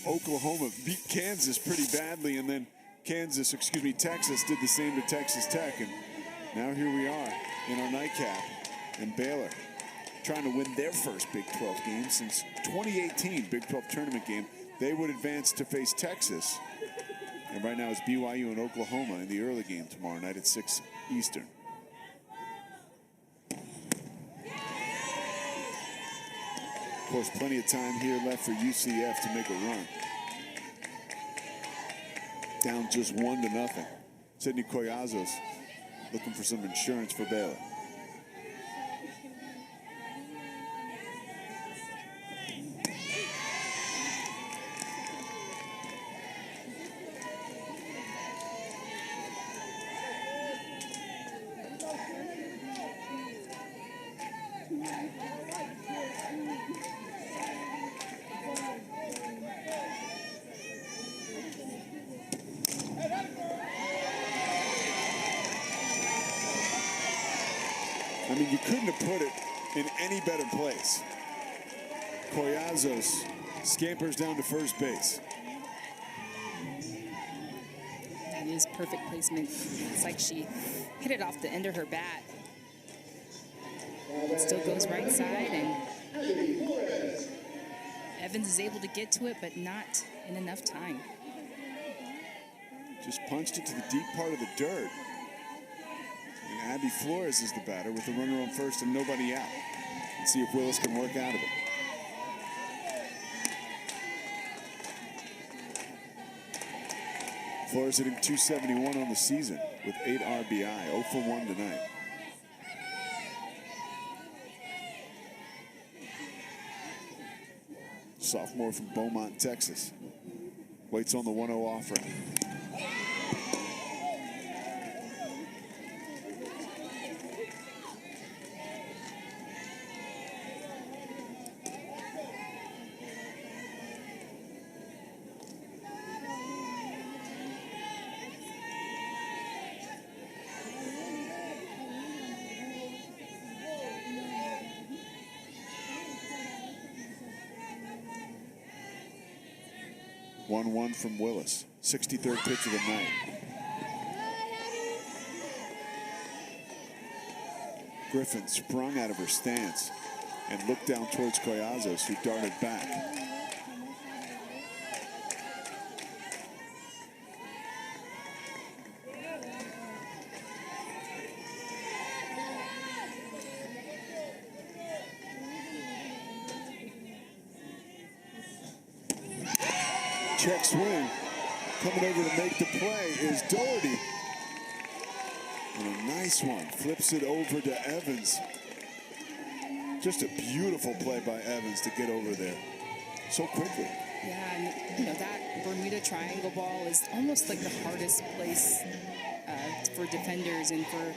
A: Oklahoma beat Kansas pretty badly, and then Texas did the same to Texas Tech. And now here we are in our nightcap. And Baylor trying to win their first Big 12 game since 2018 Big 12 tournament game. They would advance to face Texas. And right now it's BYU and Oklahoma in the early game tomorrow night at 6 Eastern. Of course, plenty of time here left for UCF to make a run. Down just 1-0. Sydney Collazos looking for some insurance for Baylor. I mean, you couldn't have put it in any better place. Collazos scampers down to first base.
B: That is perfect placement. It's like she hit it off the end of her bat. It still goes right side, and Evans is able to get to it, but not in enough time.
A: Just punched it to the deep part of the dirt. And Abby Flores is the batter with the runner on first and nobody out. Let's see if Willis can work out of it. Flores hitting .271 on the season with 8 RBI, 0 for 1 tonight. Sophomore from Beaumont, Texas. Waits on the 1-0 offering. One from Willis, 63rd pitch of the night. Griffin sprung out of her stance and looked down towards Collazos, who darted back. Check swing. Coming over to make the play is Doherty. And a nice one. Flips it over to Evans. Just a beautiful play by Evans to get over there so quickly.
B: Yeah, and that Bermuda Triangle ball is almost like the hardest place for defenders, and for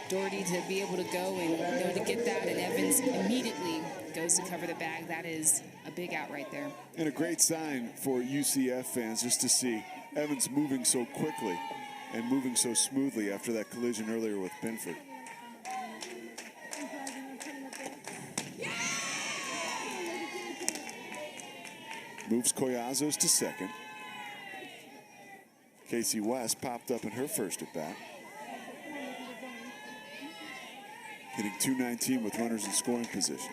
B: Doherty to be able to go and to get that, and Evans immediately goes to cover the bag. That is a big out right there.
A: And a great sign for UCF fans just to see Evans moving so quickly and moving so smoothly after that collision earlier with Benford. Moves Collazos to second. Casey West popped up in her first at bat, hitting .219 with runners in scoring position.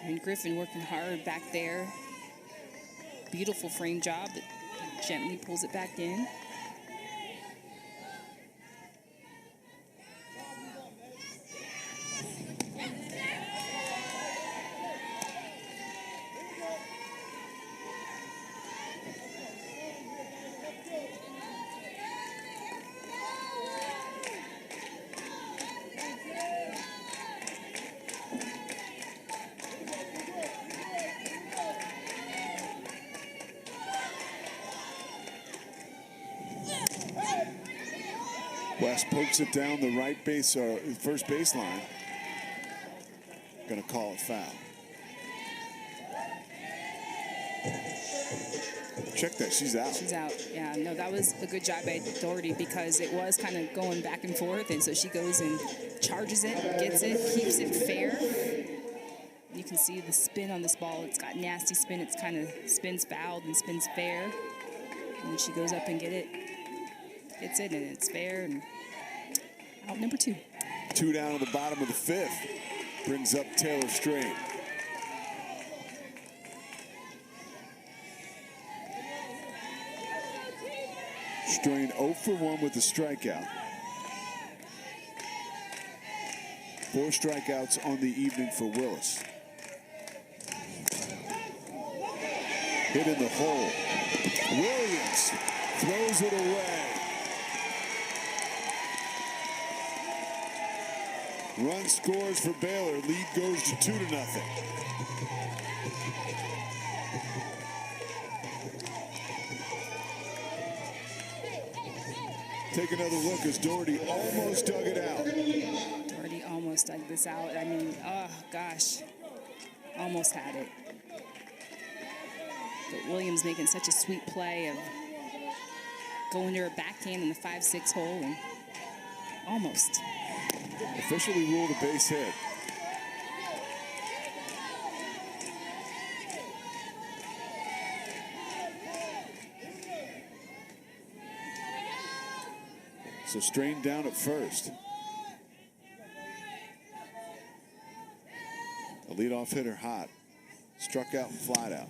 B: And Griffin working hard back there. Beautiful frame job. It gently pulls it back in.
A: West pokes it down the right base, first baseline. Gonna call it foul. Check that, she's out.
B: She's out. Yeah, no, that was a good job by Doherty because it was kind of going back and forth, and so she goes and charges it, gets it, keeps it fair. You can see the spin on this ball. It's got nasty spin. It's kind of spins fouled and spins fair. And then she goes up and gets it, and it's fair. And out number 2.
A: 2 down at the bottom of the 5th. Brings up Taylor Strain. Strain 0 for 1 with the strikeout. 4 strikeouts on the evening for Willis. Hit in the hole. Williams throws it away. Run scores for Baylor. Lead goes to 2-0. Take another look as Doherty almost dug it out.
B: Doherty almost dug this out. I mean, oh gosh, almost had it. But Williams making such a sweet play of going to her backhand in the 5-6 hole and almost.
A: Officially ruled a base hit. So Strain down at first. The leadoff hitter hot. Struck out and flied out.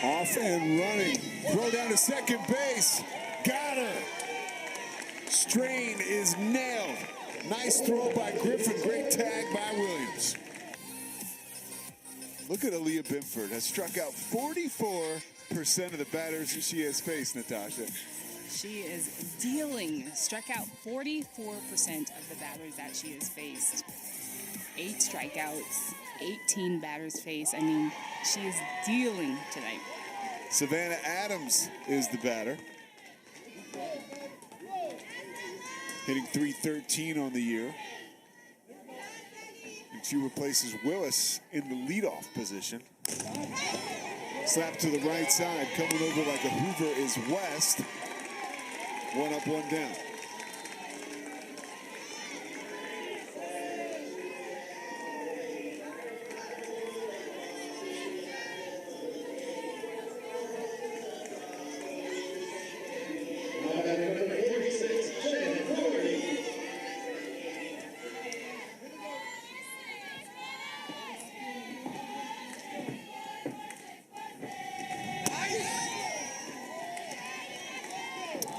A: Off and running. Throw down to second base. Got her. Strain is nailed. Nice throw by Griffin. Great tag by Williams. Look at Aaliyah Benford. Has struck out 44% of the batters she has faced, Natasha.
B: She is dealing. Struck out 44% of the batters that she has faced. 8 strikeouts, 18 batters faced. I mean, she is dealing tonight.
A: Savannah Adams is the batter. Hitting .313 on the year. And she replaces Willis in the leadoff position. Slap to the right side. Coming over like a Hoover is West. 1 up, 1 down.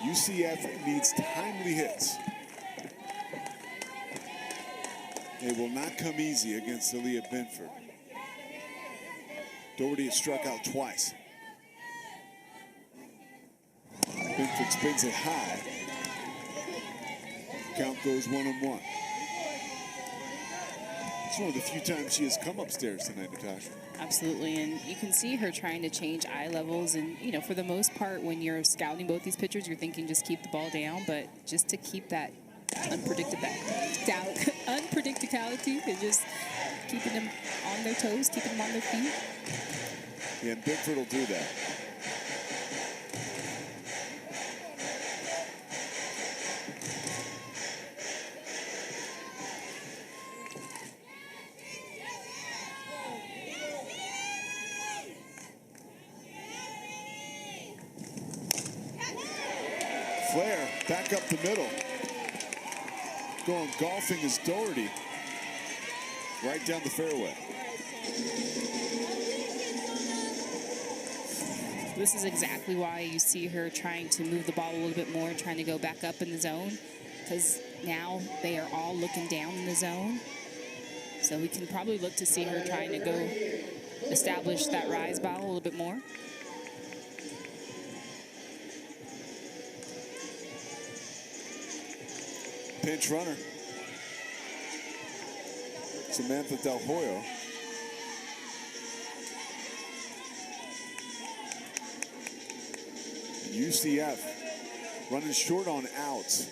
A: UCF needs timely hits. They will not come easy against Aaliyah Benford. Doherty has struck out twice. Benford spins it high. Count goes 1-1. It's one of the few times she has come upstairs tonight, Natasha.
B: Absolutely, and you can see her trying to change eye levels. And, you know, for the most part, when you're scouting both these pitchers, you're thinking just keep the ball down. But just to keep that unpredictability and just keeping them on their toes, keeping them on their feet.
A: Yeah, and Benford will do that. Flair back up the middle. Going golfing is Doherty. Right down the fairway.
B: This is exactly why you see her trying to move the ball a little bit more, trying to go back up in the zone, because now they are all looking down in the zone. So we can probably look to see her trying to go establish that rise ball a little bit more.
A: Pinch runner. Samantha Del Hoyo. UCF running short on outs.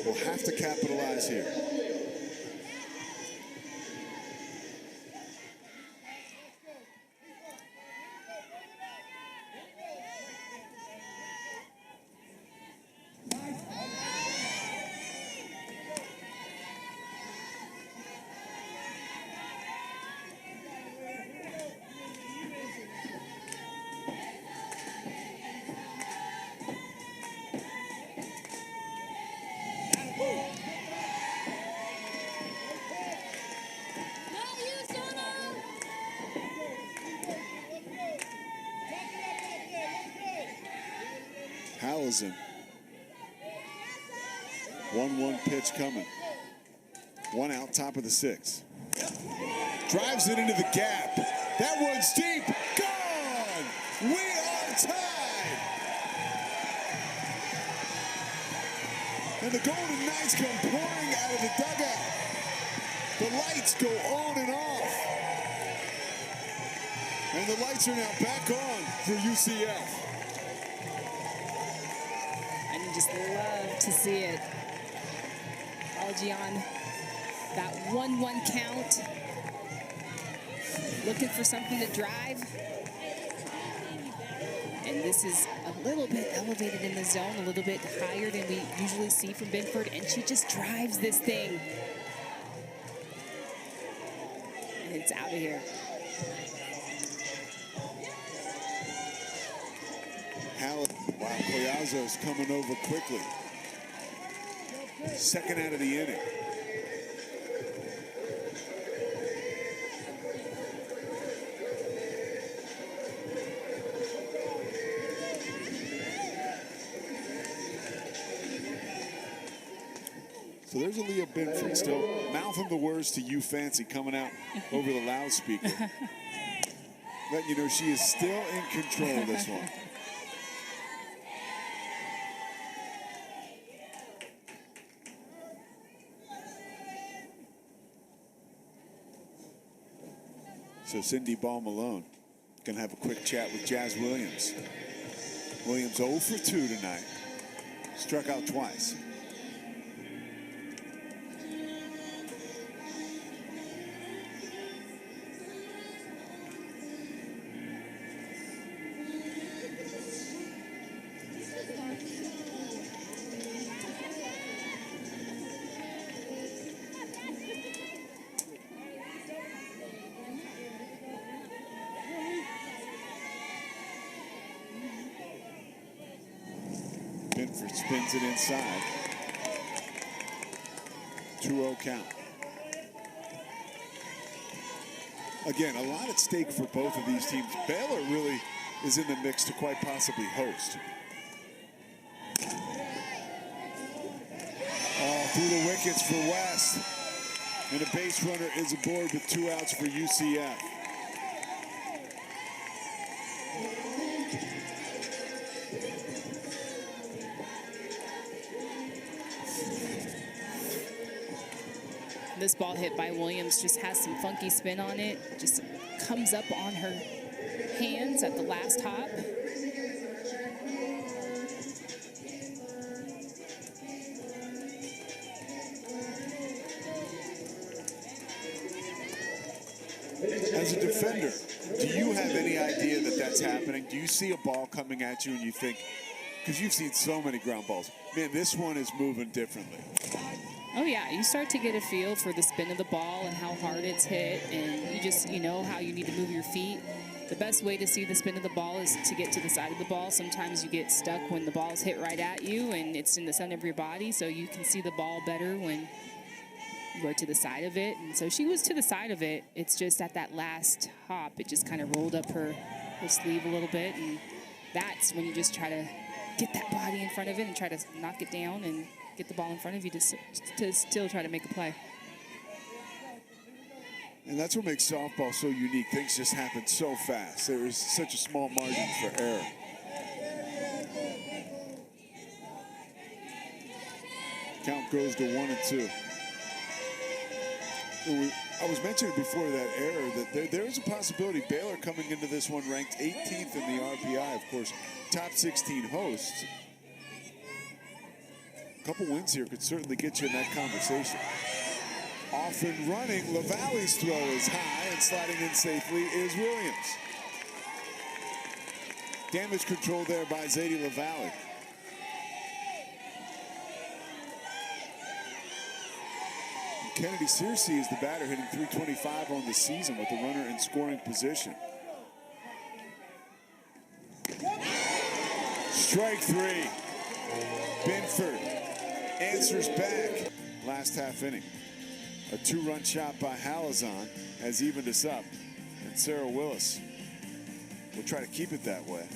A: We'll have to capitalize here. Hallison. 1-1 pitch coming. One out, top of the sixth. Drives it into the gap. That one's deep. Gone! We are tied! And the Golden Knights come pouring out of the dugout. The lights go on and off. And the lights are now back on for UCF.
B: Just love to see it. Algie on that 1-1 count. Looking for something to drive. And this is a little bit elevated in the zone, a little bit higher than we usually see from Benford. And she just drives this thing. And it's out of here.
A: Wow, Collazo's coming over quickly. Second out of the inning. So there's Aaliyah Benford still mouthing the words to You Fancy coming out over the loudspeaker. Letting you know she is still in control of this one. So Cindy Ball Malone gonna have a quick chat with Jazz Williams. Williams 0 for 2 tonight. Struck out twice. Benford spins it inside. 2-0 count. Again, a lot at stake for both of these teams. Baylor really is in the mix to quite possibly host. Oh, through the wickets for West. And a base runner is aboard with 2 outs for UCF.
B: This ball hit by Williams just has some funky spin on it. Just comes up on her hands at the last hop.
A: As a defender, do you have any idea that that's happening? Do you see a ball coming at you and you think, because you've seen so many ground balls, man, this one is moving differently?
B: Oh yeah, you start to get a feel for the spin of the ball and how hard it's hit, and you know how you need to move your feet. The best way to see the spin of the ball is to get to the side of the ball. Sometimes you get stuck when the ball's hit right at you and it's in the center of your body, so you can see the ball better when you are to the side of it. And so she was to the side of it. It's just at that last hop, it just kind of rolled up her sleeve a little bit, and that's when you just try to get that body in front of it and try to knock it down and get the ball in front of you to still try to make a play.
A: And that's what makes softball so unique. Things just happen so fast. There is such a small margin for error. Count goes to 1-2. I was mentioning before that error that there is a possibility Baylor coming into this one ranked 18th in the RPI, of course, top 16 hosts. A couple wins here could certainly get you in that conversation. Off and running, LaValle's throw is high, and sliding in safely is Williams. Damage control there by Zadie LaValle. Kennedy Searcy is the batter, hitting .325 on the season with the runner in scoring position. Strike three. Benford answers back. Last half inning. A two-run shot by Halazon has evened us up. And Sarah Willis will try to keep it that way.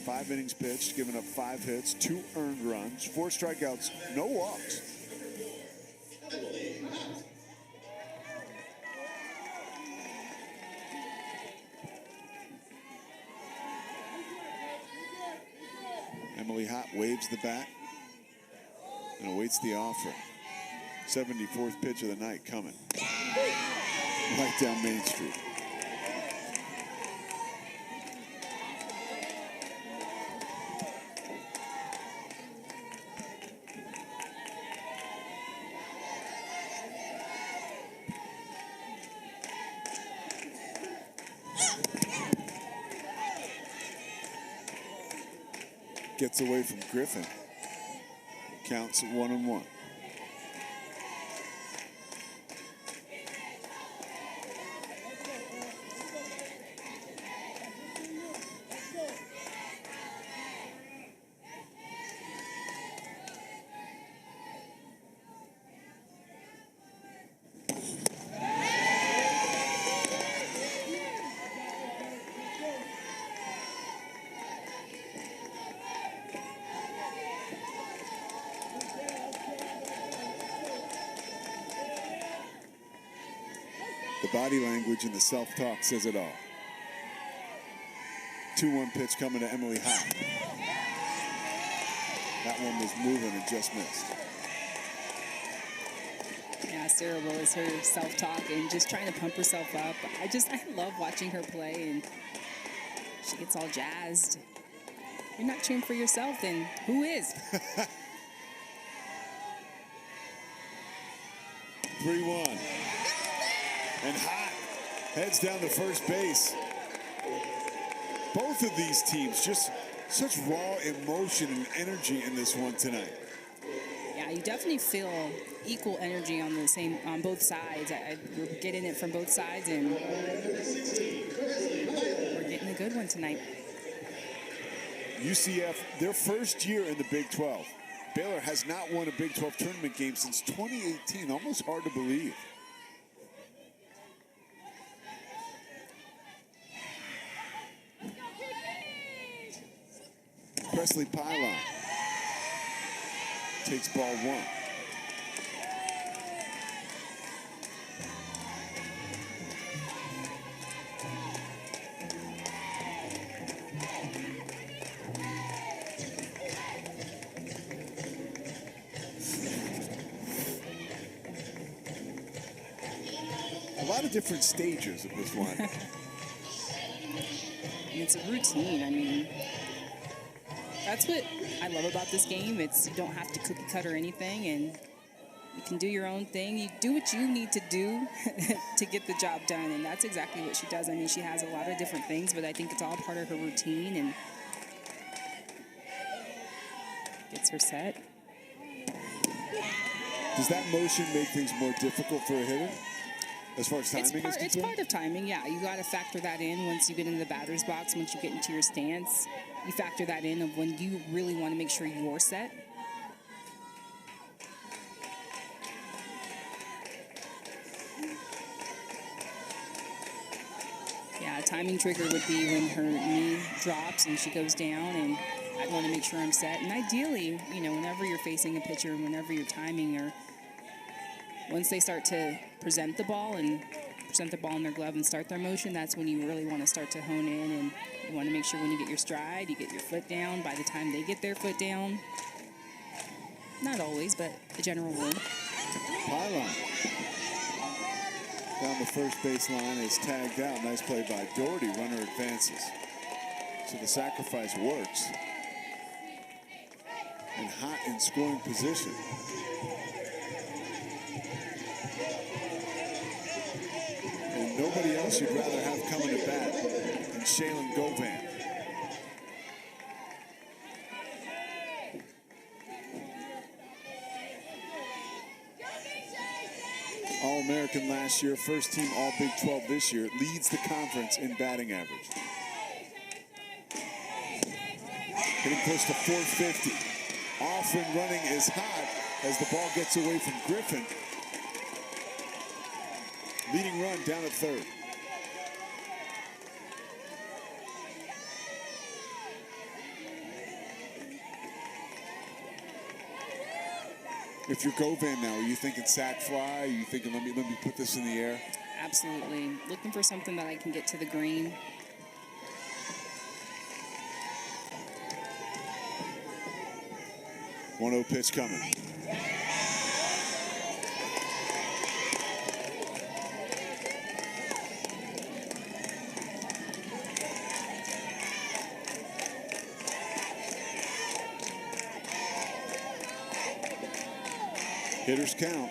A: 5 innings pitched, giving up 5 hits, 2 earned runs, 4 strikeouts, no walks. Emily Hott waves the bat and awaits the offer. 74th pitch of the night coming. Right down Main Street. Gets away from Griffin. Counts at 1-1. The body language and the self-talk says it all. 2-1 pitch coming to Emily Hott. That one was moving and just missed.
B: Yeah, Sarah Willis, her self-talk and just trying to pump herself up. I love watching her play, and she gets all jazzed. You're not cheering for yourself, then who is?
A: 3-1. And Hott heads down to first base. Both of these teams just such raw emotion and energy in this one tonight.
B: Yeah, you definitely feel equal energy on both sides. We're getting it from both sides, and we're getting a good one tonight.
A: UCF, their first year in the Big 12. Baylor has not won a Big 12 tournament game since 2018. Almost hard to believe. Presley Pylon takes ball 1. lot of different stages of this one.
B: And it's a routine. I mean, that's what I love about this game. It's you don't have to cookie cutter anything, and you can do your own thing. You do what you need to do to get the job done, and that's exactly what she does. I mean, she has a lot of different things, but I think it's all part of her routine, and gets her set.
A: Does that motion make things more difficult for a hitter? As far as timing is concerned?
B: It's part of timing, yeah. You got to factor that in once you get into the batter's box, once you get into your stance. You factor that in of when you really want to make sure you're set. Yeah, a timing trigger would be when her knee drops and she goes down, and I'd want to make sure I'm set. And ideally, you know, whenever you're facing a pitcher, whenever you're timing, or once they start to present the ball in their glove and start their motion, that's when you really want to start to hone in, and you want to make sure when you get your stride, you get your foot down. By the time they get their foot down, not always, but the general rule.
A: Pylon down the first base line is tagged out. Nice play by Doherty. Runner advances. So the sacrifice works. And hot in scoring position. And nobody else you'd rather have coming to bat than Shaylin Govan. All-American last year, first team All-Big 12 this year. Leads the conference in batting average. Getting close to 450. Off and running is hot as the ball gets away from Griffin. Leading run down at third. If you're Govan now, are you thinking sac fly? Are you thinking, let me put this in the air?
B: Absolutely. Looking for something that I can get to the green.
A: One 0 pitch coming. Hitters count.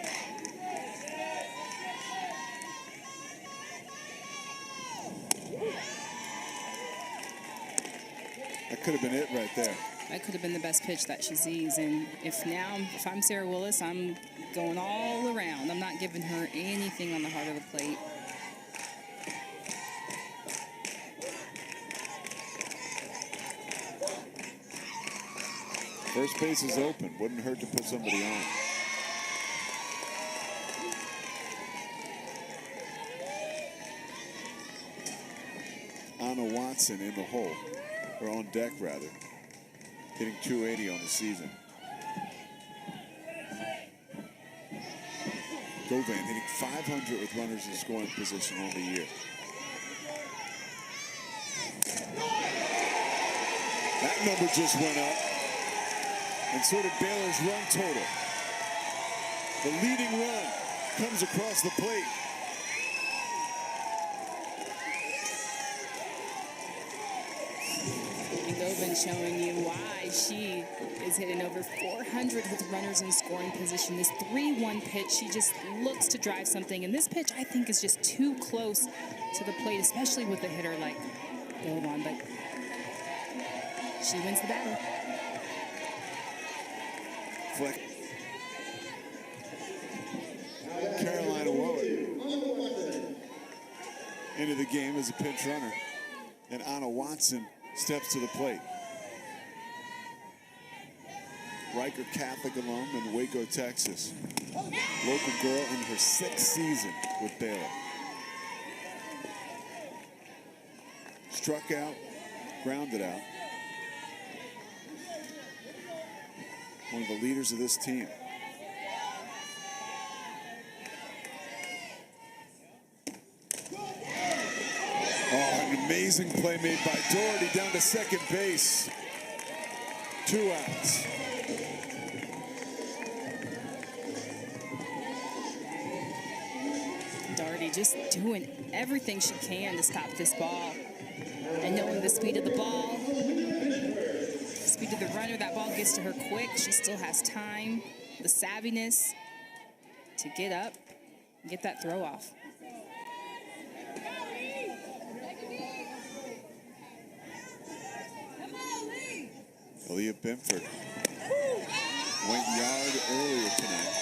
A: That could have been it right there.
B: That could have been the best pitch that she sees. And if I'm Sarah Willis, I'm going all around. I'm not giving her anything on the heart of the plate.
A: First base is open. Wouldn't hurt to put somebody on. Anna Watson in the hole, or on deck rather, hitting 280 on the season. Govan hitting 500 with runners in scoring position on the year. That number just went up, and so did Baylor's run total. The leading run comes across the plate.
B: Govan showing you why she is hitting over 400 with runners in scoring position. This 3-1 pitch, she just looks to drive something. And this pitch, I think, is just too close to the plate, especially with a hitter like Govan. But she wins the battle.
A: Fleck. Carolina Wood into the game as a pinch runner. And Anna Watson steps to the plate. Riker Catholic alum in Waco, Texas. Local girl in her 6th season with Baylor. Struck out, grounded out. One of the leaders of this team. Oh, an amazing play made by Doherty down to second base. 2 outs.
B: Doherty She just doing everything she can to stop this ball. And knowing the speed of the ball, the speed of the runner, that ball gets to her quick. She still has time, the savviness to get up and get that throw off.
A: Aaliyah Benford went yard earlier tonight.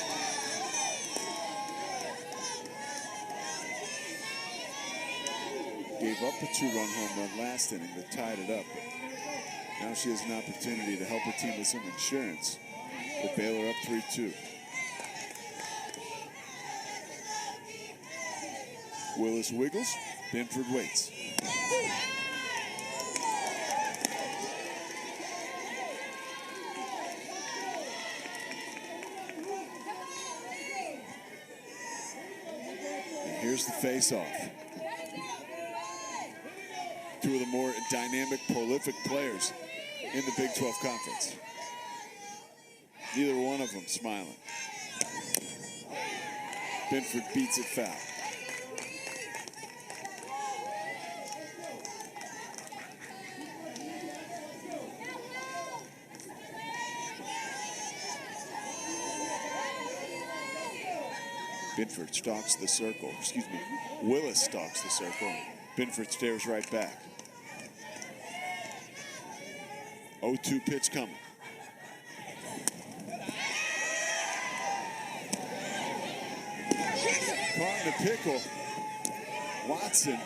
A: Gave up a 2-run home run last inning that tied it up. Now she has an opportunity to help her team with some insurance. With Baylor up 3-2. Willis wiggles, Benford waits. Here's the face-off. Two of the more dynamic, prolific players in the Big 12 Conference. Neither one of them smiling. Benford beats it foul. Benford stalks the circle. Excuse me. Willis stalks the circle. Benford stares right back. 0-2 pitch coming. Caught in the pickle. Watson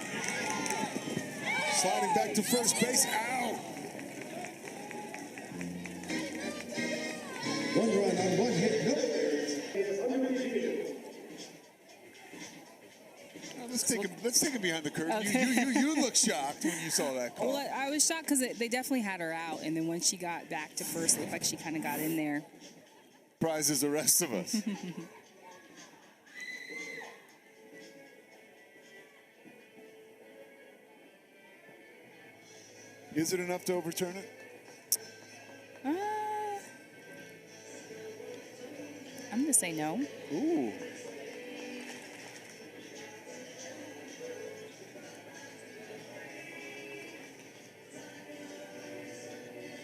A: sliding back to first base. Out.
D: One run on one hit, no errors.
A: Let's take it behind the curtain.
B: Okay.
A: You look shocked when you saw that call.
B: Well, I was shocked because they definitely had her out, and then when she got back to first, it looked like she kind of got in there.
A: Surprises the rest of us. Is it enough to overturn it?
B: I'm gonna say no.
A: Ooh.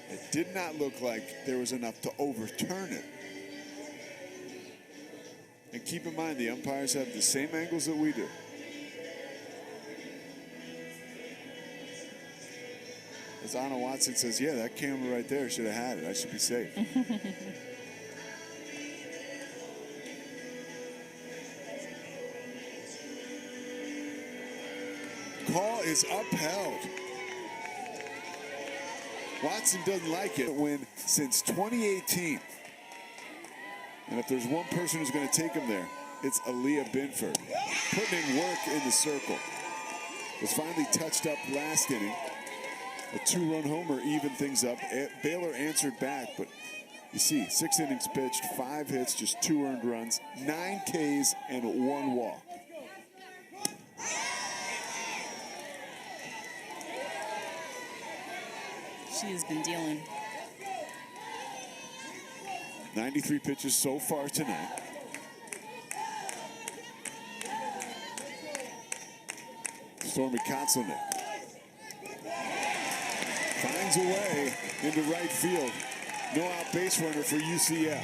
A: It did not look like there was enough to overturn it. And keep in mind, the umpires have the same angles that we do. As Anna Watson says, yeah, that camera right there should have had it. I should be safe. Call is upheld. Watson doesn't like it. Win since 2018. And if there's one person who's going to take him there, it's Aaliyah Benford. Putting in work in the circle. Was finally touched up last inning. A 2-run homer evened things up. Baylor answered back, but you see, 6 innings pitched, 5 hits, just 2 earned runs, 9 Ks, and 1 walk.
B: She has been dealing.
A: 93 pitches so far tonight. Stormy Kotzelnick finds a way into right field. No out base runner for UCF.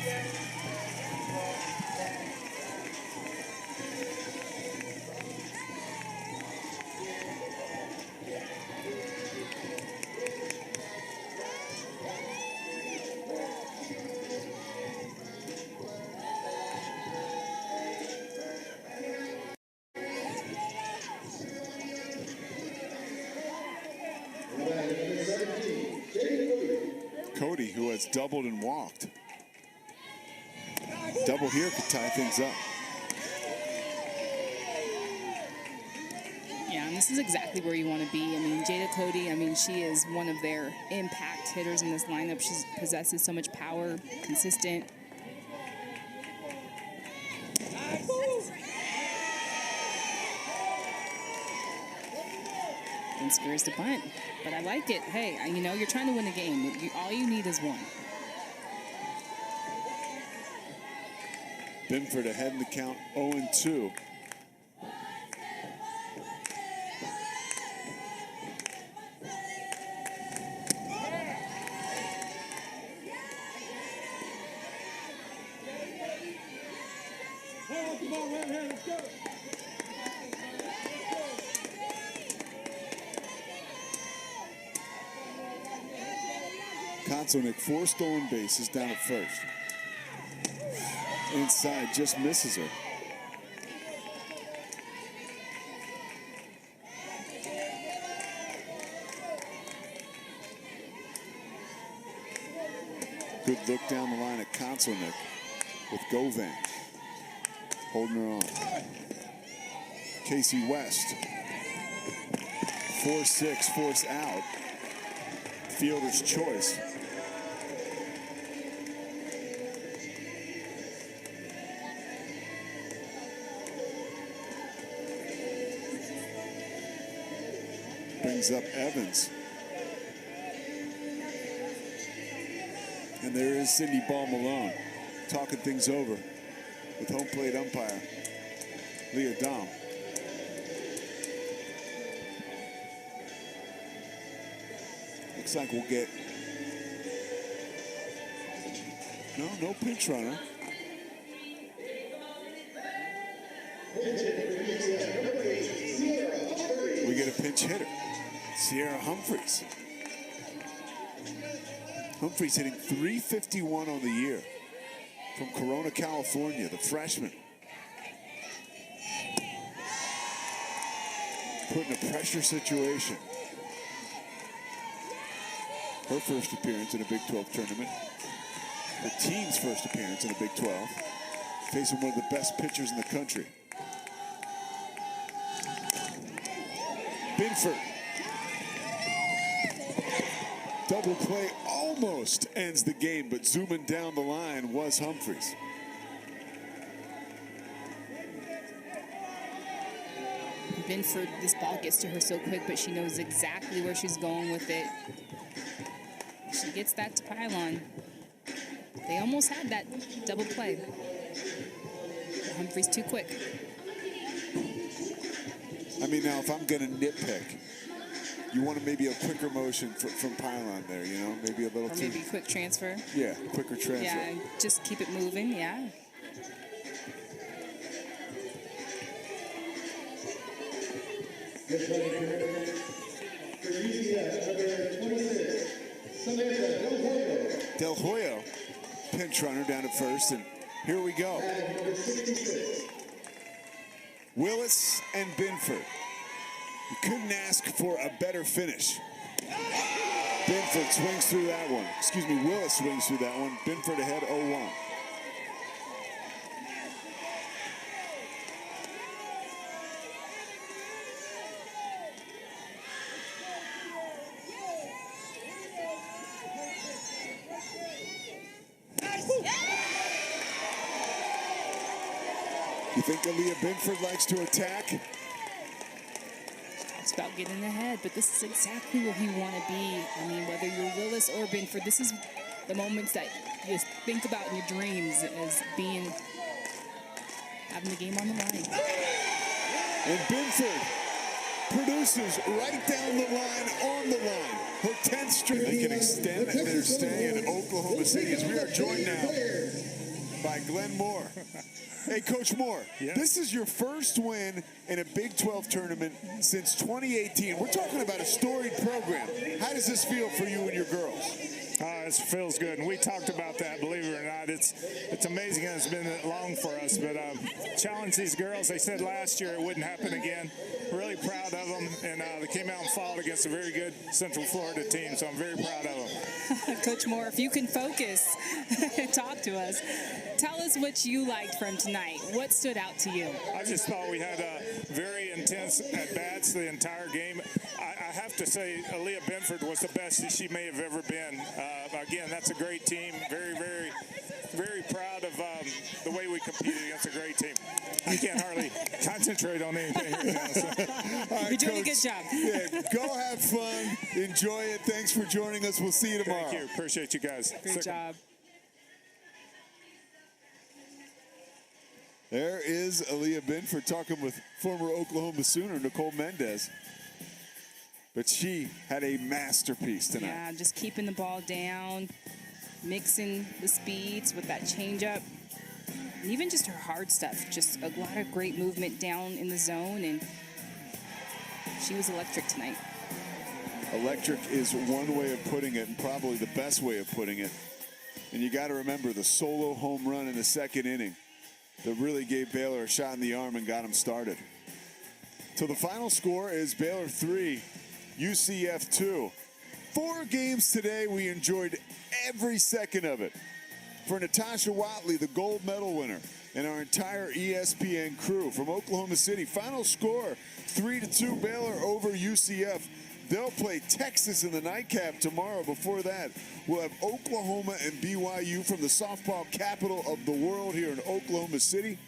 A: Cody, who has doubled and walked. Double here could tie things up.
B: Yeah, and this is exactly where you want to be. I mean, Jada Cody, I mean, she is one of their impact hitters in this lineup. She possesses so much power, consistent. And scares the bunt. But I like it. Hey, you know, you're trying to win a game. All you need is one.
A: Benford ahead in the count, 0-2. Konsolnik, 4 stolen bases down at first. Inside, just misses her. Good look down the line at Konsolnik with Govan holding her on. Casey West, 4-6, force out. Fielder's choice. Brings up Evans. And there is Cindy Ball Malone talking things over with home plate umpire Leah Dom. Looks like we'll get no pinch runner. We get a pinch hitter, Sierra Humphreys. Humphreys hitting .351 on the year from Corona, California, the freshman. Put in a pressure situation. Her first appearance in a Big 12 tournament. The team's first appearance in a Big 12. Facing one of the best pitchers in the country. Benford. Double play almost ends the game, but zooming down the line was Humphreys.
B: Benford, this ball gets to her so quick, but she knows exactly where she's going with it. She gets that to pylon. They almost had that double play. Humphreys too quick.
A: I mean, now if I'm going to nitpick, you want maybe a quicker motion from pylon there, you know? Maybe a little
B: Or maybe quick transfer.
A: Yeah, quicker transfer.
B: Yeah, just keep it moving, yeah.
D: For UCF, number 26, Samantha Del Hoyo.
A: Del Hoyo, pinch runner down at first, and here we go.
D: Number 66.
A: Willis and Benford. You couldn't ask for a better finish. Benford swings through that one. Excuse me, Willis swings through that one. Benford ahead 0-1. You think Aaliyah Benford likes to attack?
B: It's about getting ahead, but this is exactly where you want to be. I mean, whether you're Willis or Benford, this is the moments that you think about in your dreams as having the game on the line.
A: And Benford produces right down the line, on the line. Her 10th straight. They can extend their stay in Oklahoma City as we are joined now by Glenn Moore. Hey, Coach Moore,
E: yes.
A: This is your first win in a Big 12 tournament since 2018. We're talking about a storied program. How does this feel for you and your girls?
E: It feels good, and we talked about that. Believe it or not, it's amazing, and it's been long for us. But challenge these girls. They said last year it wouldn't happen again. Really proud of them, and they came out and fought against a very good Central Florida team. So I'm very proud of them.
B: Coach Moore, if you can focus, talk to us. Tell us what you liked from tonight. What stood out to you?
E: I just thought we had very intense at-bats the entire game. I have to say, Aaliyah Benford was the best that she may have ever been. Again, that's a great team. Very, very, very proud of the way we competed against a great team. I can't hardly concentrate on anything right now. So.
A: All right,
B: You're doing
A: Coach.
B: a good job.
A: Yeah, go have fun. Enjoy it. Thanks for joining us. We'll see you tomorrow.
E: Thank you. Appreciate you guys.
B: Great job.
A: There is Aaliyah Benford talking with former Oklahoma Sooner Nicole Mendez. But she had a masterpiece tonight.
B: Yeah, just keeping the ball down, mixing the speeds with that changeup. And even just her hard stuff, just a lot of great movement down in the zone, and she was electric tonight.
A: Electric is one way of putting it, and probably the best way of putting it. And you got to remember the solo home run in the second inning that really gave Baylor a shot in the arm and got them started. So the final score is Baylor 3, UCF 2. 4 games today. We enjoyed every second of it. For Natasha Watley, the gold medal winner, and our entire ESPN crew from Oklahoma City, final score 3-2 Baylor over UCF. They'll play Texas in the nightcap tomorrow. Before that, we'll have Oklahoma and BYU from the softball capital of the world here in Oklahoma City.